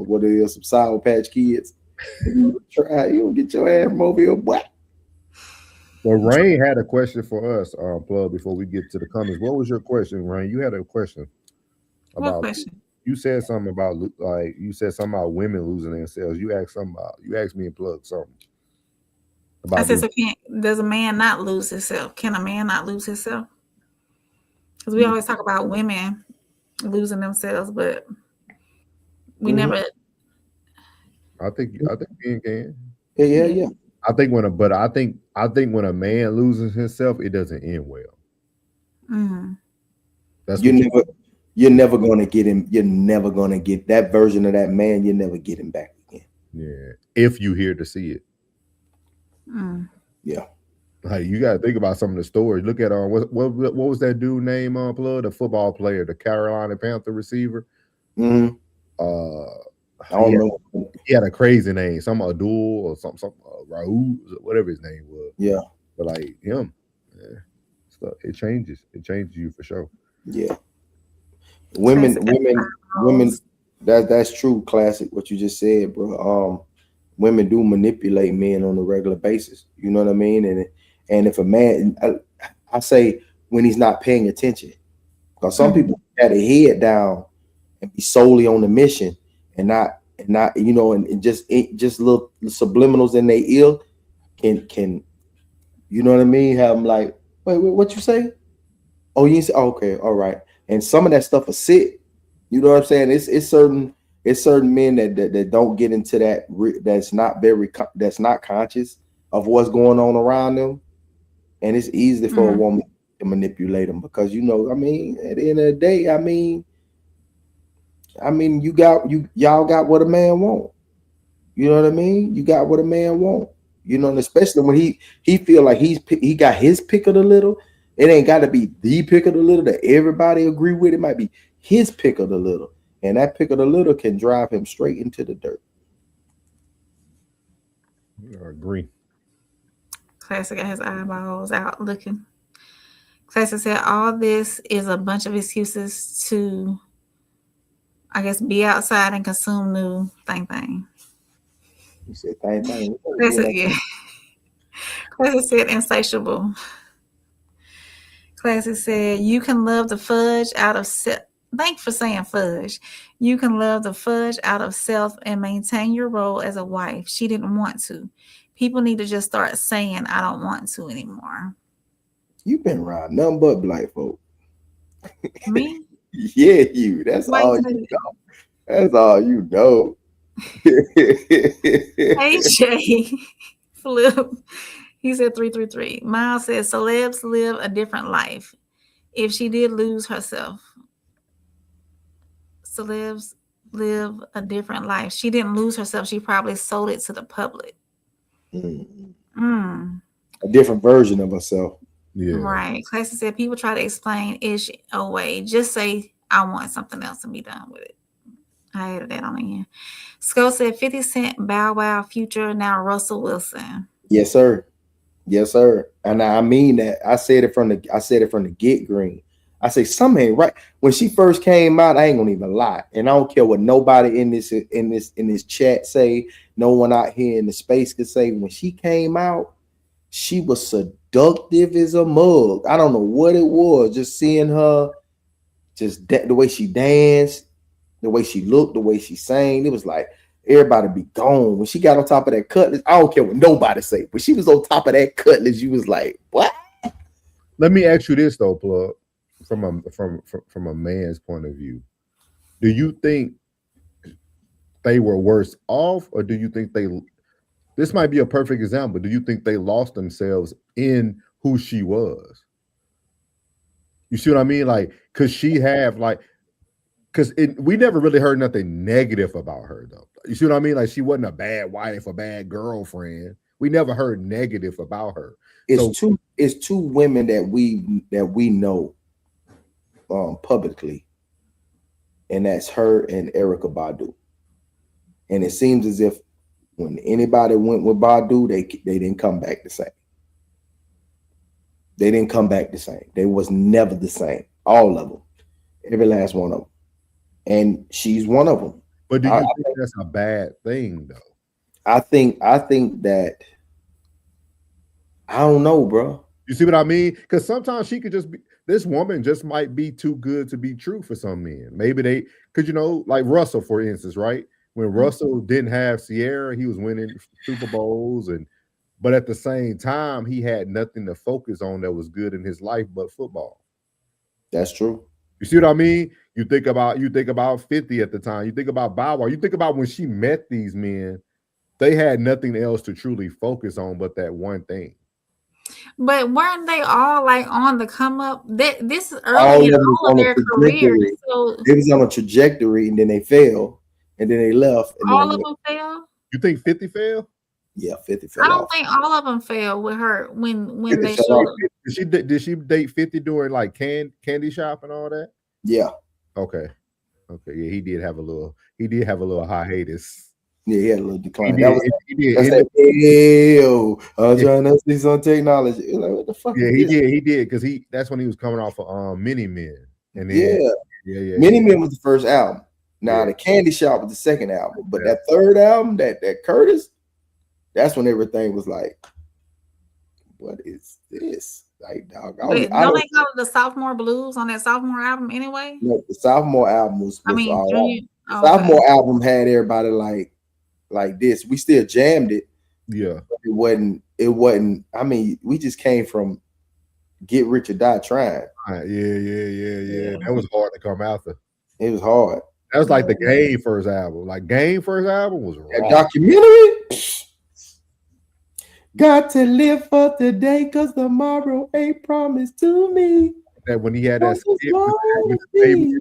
what it is, some Sour Patch Kids." Try, you don't get your ass mobile, boy. Well, Rain had a question for us, Plug, before we get to the comments. What was your question, Rain? You had a question. What question? You said something about women losing themselves. You asked me and Plug something. I said, does a man not lose himself? Can a man not lose himself? Because we always talk about women losing themselves, but we never. I think men can. Yeah. I think when a man loses himself, it doesn't end well. That's you're never gonna get him. You're never gonna get that version of that man. You never get him back again. Yeah, if you here to see it. Yeah. Like you gotta think about some of the stories. Look at what was that dude name on Plug? The football player, the Carolina Panther receiver. I don't know. He had a crazy name, some Abdul or some Raul, whatever his name was. Yeah. But like him, stuff it changes. It changes you for sure. Yeah. Women. That's true. Classic. What you just said, bro. Women do manipulate men on a regular basis. You know what I mean? And if a man, I say when he's not paying attention, because some people had a head down and be solely on the mission and not and just little subliminals in their ear can you know what I mean? Have them like, wait, what you say? Oh, you say, okay, all right. And some of that stuff is sick. You know what I'm saying? It's certain men that don't get into that. That's not conscious of what's going on around them, and it's easy for a woman to manipulate them because at the end of the day, y'all got what a man want. You know what I mean? You got what a man want. You know, and especially when he feel like he got his pick of the litter. It ain't got to be the pick of the litter that everybody agree with. It might be his pick of the litter, and that pick of the litter can drive him straight into the dirt. I agree. Classic got his eyeballs out looking. Classic said, all this is a bunch of excuses to, I guess, be outside and consume new thing. He said thing. Classic, yeah. Classic said insatiable. Classic said, you can love the fudge out of self. Thank you for saying fudge. You can love the fudge out of self and maintain your role as a wife. She didn't want to. People need to just start saying, I don't want to anymore. You've been around nothing but black folk. Me? Yeah, you. That's all you know. That's all you know. AJ Flip. He said 333. Miles says celebs live a different life. If she did lose herself, celebs live a different life. She didn't lose herself. She probably sold it to the public. A different version of herself. Yeah. Right. Classy said people try to explain ish away. Just say I want something else and be done with it. I added that on the end. Skull said 50 Cent, Bow Wow, Future, now Russell Wilson. Yes, sir. Yes, sir. And I mean that. I said it from the get green. I say something ain't right. When she first came out, I ain't gonna even lie. And I don't care what nobody in this chat say, no one out here in the space could say. When she came out, she was seductive as a mug. I don't know what it was. Just seeing her, just the way she danced, the way she looked, the way she sang. It was like everybody be gone. When she got on top of that cutlass, I don't care what nobody say. When she was on top of that cutlass, you was like, what? Let me ask you this though, Plug, from a man's point of view. Do you think they were worse off, or do you think this might be a perfect example. Do you think they lost themselves in who she was? You see what I mean? Like, because we never really heard nothing negative about her, though. You see what I mean? Like, she wasn't a bad wife, a bad girlfriend. We never heard negative about her. It's two women that we know publicly, and that's her and Erykah Badu. And it seems as if when anybody went with Badu, they didn't come back the same. They didn't come back the same. They was never the same. All of them, every last one of them. And she's one of them. But do you think that's a bad thing, though? I think that, I don't know, bro. You see what I mean? Because sometimes she could just be, this woman just might be too good to be true for some men. Maybe because like Russell, for instance, right? When Russell didn't have Sierra, he was winning Super Bowls, but at the same time, he had nothing to focus on that was good in his life but football. That's true. You see what I mean? You think about 50 at the time. You think about Bow Wow. You think about when she met these men, they had nothing else to truly focus on but that one thing. But weren't they all like on the come up? This is early in all of their career. So they was on a trajectory, and then they fell, and then they left. And all of them fell. You think 50 fell? Yeah, 50 fell. I don't think all of them fell with her when they did she date 50 during like candy shop and all that? Yeah. Okay. Yeah, he did have a little hiatus. Yeah, he had a little decline. He did. I'm trying to see some technology. Like, what the fuck? Yeah, he did because that's when he was coming off of Mini Men. And then, yeah. Mini Men was the first album. Now the Candy Shop was the second album, but that third album, that Curtis, that's when everything was like, what is this? Like, dog. Don't they call it the Sophomore Blues on that sophomore album anyway? No, the sophomore album was Junior. Sophomore album had everybody like this. We still jammed it. Yeah. But it wasn't. I mean, we just came from Get Rich or Die Trying. Yeah. That was hard to come after. It was hard. That was like the Game first album. Like Game first album was raw. That documentary. Got to live for today, cause tomorrow ain't promised to me. That when he had that skit with his baby,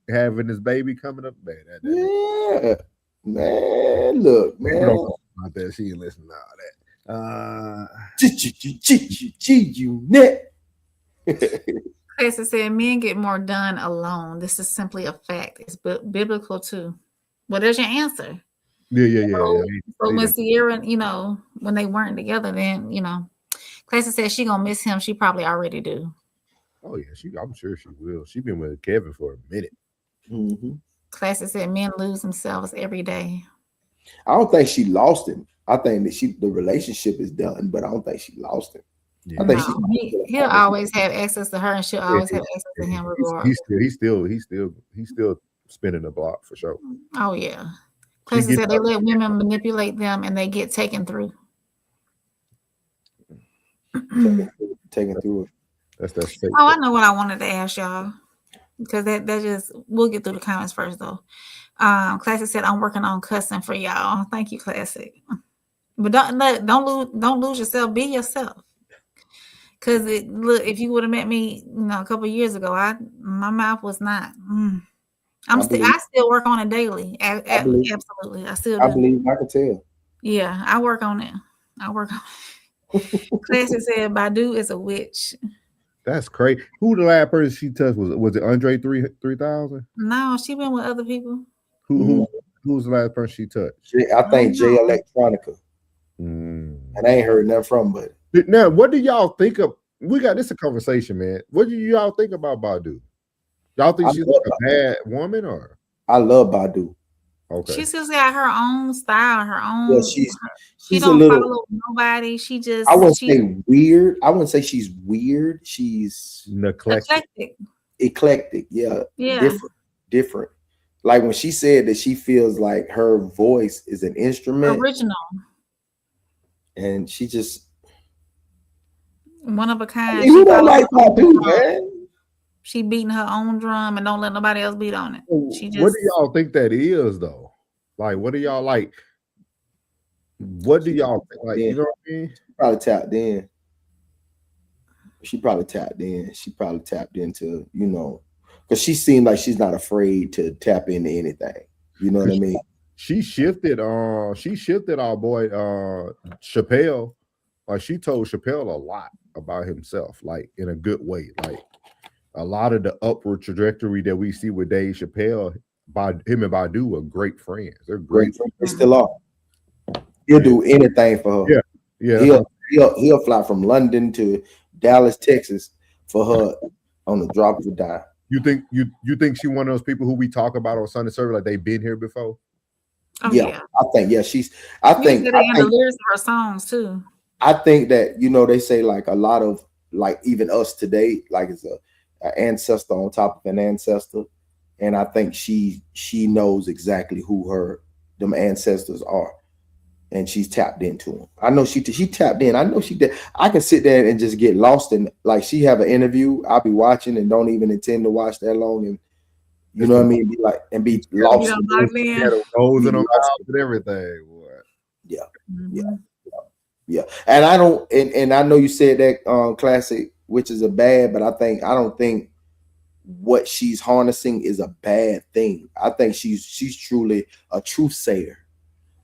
having his baby coming up, man. Yeah, man. Look, man. Not that she ain't listening to all that. You net. Classic said men get more done alone. This is simply a fact. It's biblical too. Well, there's your answer. Yeah. So when Sierra, when they weren't together, then Classic said she gonna miss him. She probably already do. Oh yeah, I'm sure she will. She been with Kevin for a minute. Mm-hmm. Classic said men lose themselves every day. I don't think she lost him. I think that the relationship is done, but I don't think she lost him. Yeah. I think he'll always have access to her, and she'll always have access to him regardless. He's still spinning the block for sure. Oh yeah. Classic said they let women manipulate them, and they get taken through. Taken through it. That's Oh, I know what I wanted to ask y'all, because that just we'll get through the comments first though. Classic said I'm working on cussing for y'all. Thank you, Classic. But don't lose yourself. Be yourself. Cause look, if you would have met me, a couple of years ago, my mouth was not. I still work on it daily. Absolutely, I still do. I believe I can tell. Yeah, I work on it. Classic said Badu is a witch. That's crazy. Who the last person she touched was it Andre 3000? No, she been with other people. Who was the last person she touched? I think Jay Electronica. And I ain't heard nothing from, but now what do y'all think of? We got this a conversation, man. What do y'all think about Badu? Y'all think she's like a bad woman, or? I love Badu. Okay. She's just got her own style, her own. Yeah, she don't follow nobody. She just. I wouldn't say weird. I wouldn't say she's weird. She's eclectic. Yeah. Different. Like when she said that she feels like her voice is an instrument, original, and she just one of a kind. You don't like Badu, man. She beating her own drum and don't let nobody else beat on it. What do y'all think that is, though? Like, what do y'all like? What do y'all think? Like, you know what I mean? Probably tapped in. She probably tapped in. She probably tapped into, because she seemed like she's not afraid to tap into anything. You know what I mean? She shifted our boy Chappelle. Like, she told Chappelle a lot about himself, like in a good way. Like a lot of the upward trajectory that we see with Dave Chappelle, him and Badu are great friends. They're great friends. They still are. He'll do anything for her. Yeah. He'll fly from London to Dallas, Texas for her on the drop of a dime. You think she one of those people who we talk about on Sunday service, like they've been here before? Oh, yeah. I think I think the lyrics of her songs too. I think that they say like a lot of like even us today, like it's an ancestor on top of an ancestor, and I think she knows exactly who them ancestors are, and she's tapped into them. I know she tapped in. I know she did. I can sit there and just get lost in, like, she have an interview, I'll be watching and don't even intend to watch that long, and you know what I mean, be like and be lost. Nose in them mouth and everything. Boy. Yeah. Yeah, and I don't, and I know you said that classic, which is a bad, but I don't think what she's harnessing is a bad thing. I think she's truly a truth sayer.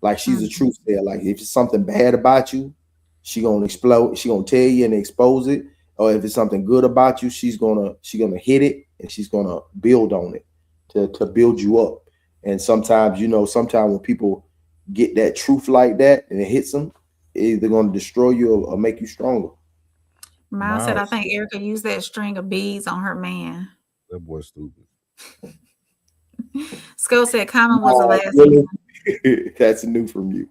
Like she's a truth sayer. Like if it's something bad about you, she gonna explode. She gonna tell you and expose it. Or if it's something good about you, she's gonna hit it and she's gonna build on it to build you up. And sometimes when people get that truth like that and it hits them, either going to destroy you or make you stronger. Miles said, I think Erica used that string of beads on her man. That boy's stupid. Skull said Common was the last one. That's new from you.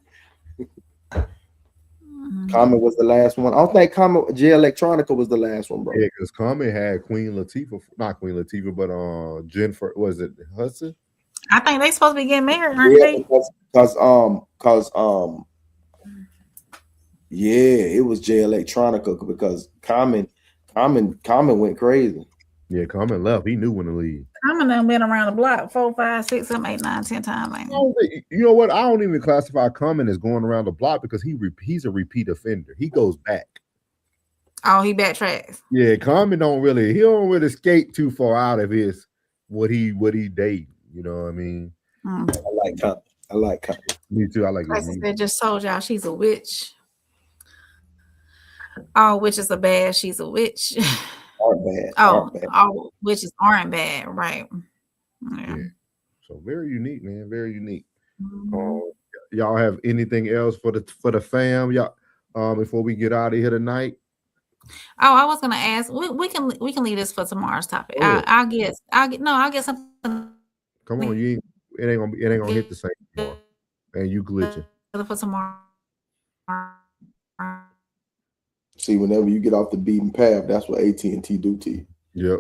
Common was the last one. I don't think Jay Electronica was the last one, bro. Yeah, because Common had not Queen Latifah, but Jennifer, was it Hudson? I think they supposed to be getting married, aren't they? Yeah, it was Jay Electronica because Common went crazy. Yeah, Common left. He knew when to leave. Common done been around the block 4, 5, 6, 7, 8, 9, 10 times. Like you know what? I don't even classify Common as going around the block because he's a repeat offender. He goes back. Oh, he backtracks. Yeah, Common don't really skate too far out of his what he date. You know what I mean? I like Common. Me too. I like it. They just told y'all she's a witch. All witches are bad. She's a witch. Aren't bad. All witches aren't bad, right? Yeah. So very unique, man. Very unique. Y'all have anything else for the fam? Y'all, before we get out of here tonight. Oh, I was gonna ask. We can leave this for tomorrow's topic. I'll get something. Come on, it ain't gonna hit the same tomorrow. And you glitching for tomorrow. See, whenever you get off the beaten path, that's what AT&T do to you. Yep.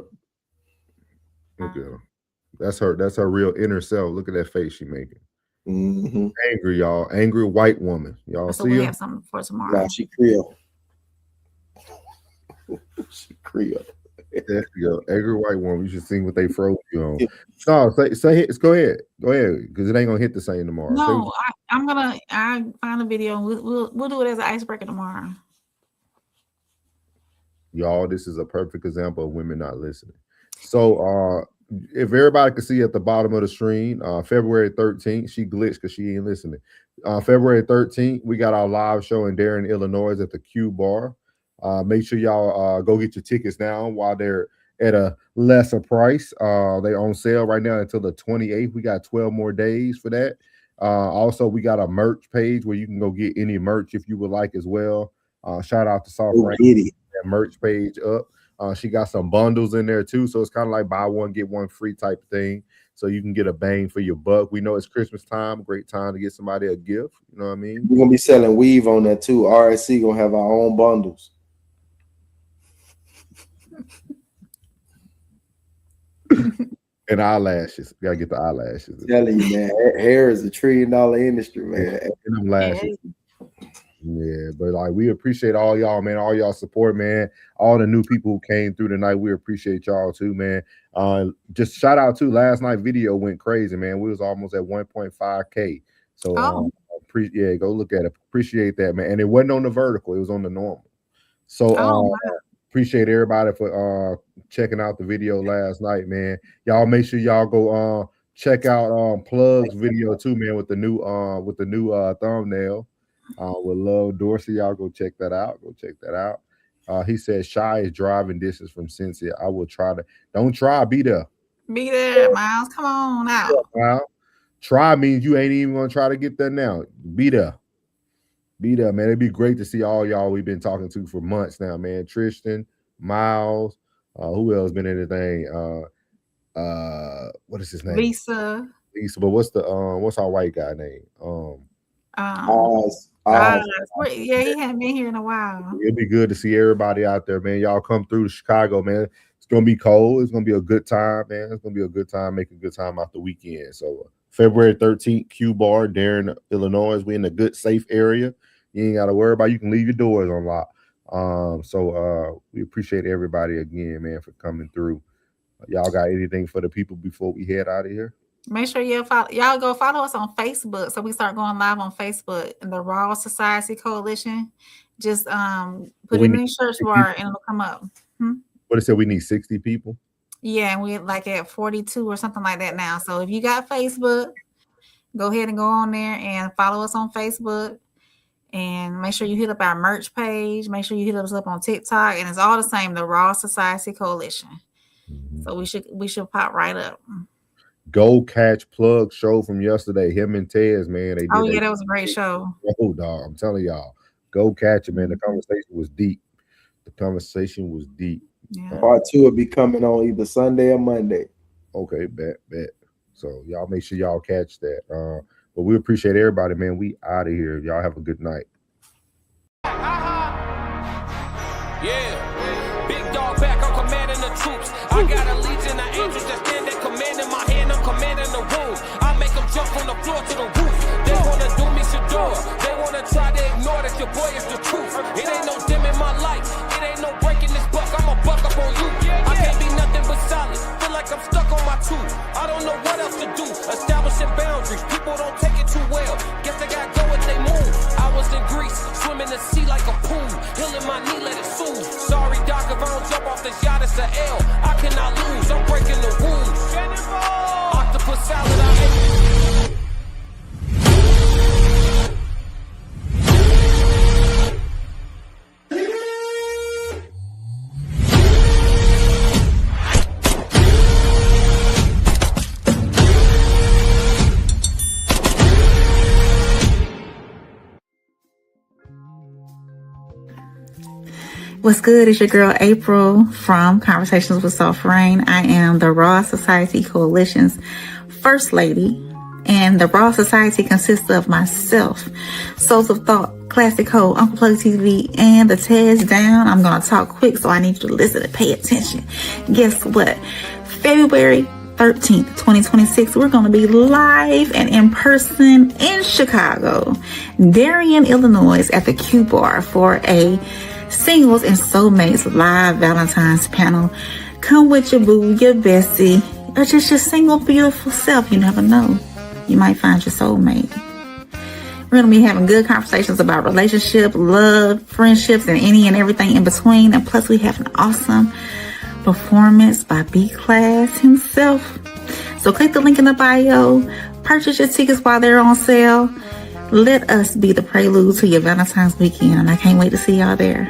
Look at her. That's her real inner self. Look at that face she making. Mm-hmm. Angry, y'all. Angry white woman. Y'all so see we her? have something for tomorrow. Nah, she Creole. She Creole. There you go. Every white woman, you should sing what they froze you on. No, say it. Go ahead, because it ain't gonna hit the same tomorrow. No, I find a video and we'll do it as an icebreaker tomorrow. Y'all, this is a perfect example of women not listening. So if everybody can see at the bottom of the screen, February 13th, she glitched because she ain't listening. February 13th, we got our live show in Darien, Illinois at the Q Bar. Make sure y'all go get your tickets now while they're at a lesser price. They're on sale right now until the 28th. We got 12 more days for that. Also, we got a merch page where you can go get any merch if you would like as well. Shout out to Soft Rain, that merch page up. She got some bundles in there too, so it's kind of like buy one get one free type of thing. So you can get a bang for your buck. We know it's Christmas time, great time to get somebody a gift. You know what I mean? We're gonna be selling weave on that too. RSC gonna have our own bundles. And eyelashes. You gotta get the eyelashes. I'm telling you, man, hair is a $1 trillion industry, man. And them lashes. Yeah, but like we appreciate all y'all, man, all y'all support, man. All the new people who came through tonight, we appreciate y'all too, man. Just shout out to last night video went crazy, man. We was almost at 1.5K. So go look at it. Appreciate that, man. And it wasn't on the vertical, it was on the normal. So appreciate everybody for checking out the video last night, man. Y'all make sure y'all go check out Plug's video too, man, with the new thumbnail. With Love Dorsey, y'all go check that out. He said Shy is driving distance from Cincy. I will try to. Don't try, be there. Be there, Miles. Come on out. Yeah, try means you ain't even gonna try to get there now. Be there, man. It'd be great to see all y'all we've been talking to for months now, man. Tristan, Miles, who else been in the thing? What is his name? Lisa. But what's our white guy name? Yeah, he hadn't been here in a while. It'd be good to see everybody out there, man. Y'all come through to Chicago, man. It's gonna be cold. It's gonna be a good time, man. It's gonna be a good time. Make a good time out the weekend. So February 13th, Q Bar, Darien, Illinois. We in a good, safe area. You ain't gotta worry about. You can leave your doors unlocked. So we appreciate everybody again, man, for coming through. Y'all got anything for the people before we head out of here? Make sure y'all go follow us on Facebook. So we start going live on Facebook in the Raw Society Coalition. Just put it in the search bar and it'll come up. What it said, we need 60 people. Yeah, and we're like at 42 or something like that now. So if you got Facebook, go ahead and go on there and follow us on Facebook. And make sure you hit up our merch page. Make sure you hit us up on TikTok. And it's all the same, the Raw Society Coalition. So we should pop right up. Go catch Plug show from yesterday. Him and Tez, man. That was a great show. Oh, dog, I'm telling y'all, go catch it, man. The conversation was deep. Yeah. Part 2 will be coming on either Sunday or Monday. Okay, bet. So y'all make sure y'all catch that. But we appreciate everybody, man. We out of here. Y'all have a good night. Yeah, big dog back. I'm commanding the troops. I got a legion of angels that stand at command in my hand. I'm commanding the room. I make them jump from the floor to the roof. They wanna do me Shador. They wanna try to ignore that your boy is the truth. It ain't no dim in my life. It ain't no breaking this buck. I'ma buck up on you. I can't be nothing but solid. Feel like I'm stuck on my tooth. I don't know what else to do. Establishing boundaries. People don't take it too well. Guess they gotta go if they move. I was in Greece, swimming the sea like a pool. Healing my knee, let it soothe. Sorry, doc, if I don't jump off this yacht, it's a L. I cannot lose. I'm breaking the rules. Octopus salad, I ate. What's good? It's your girl April from Conversations with Soft Rain. I am the Raw Society Coalition's First Lady, and the Raw Society consists of myself, Souls of Thought, Classic Ho, Uncle Plug TV, and the Tez Down. I'm going to talk quick, so I need you to listen and pay attention. Guess what? February 13th, 2026, we're going to be live and in person in Chicago, Darien, Illinois, at the Q Bar for a Singles and Soulmates live Valentine's panel. Come with your boo, your bestie, or just your single beautiful self. You never know. You might find your soulmate. We're going to be having good conversations about relationship, love, friendships, and any and everything in between. And plus, we have an awesome performance by B-Class himself. So click the link in the bio. Purchase your tickets while they're on sale. Let us be the prelude to your Valentine's weekend. And I can't wait to see y'all there.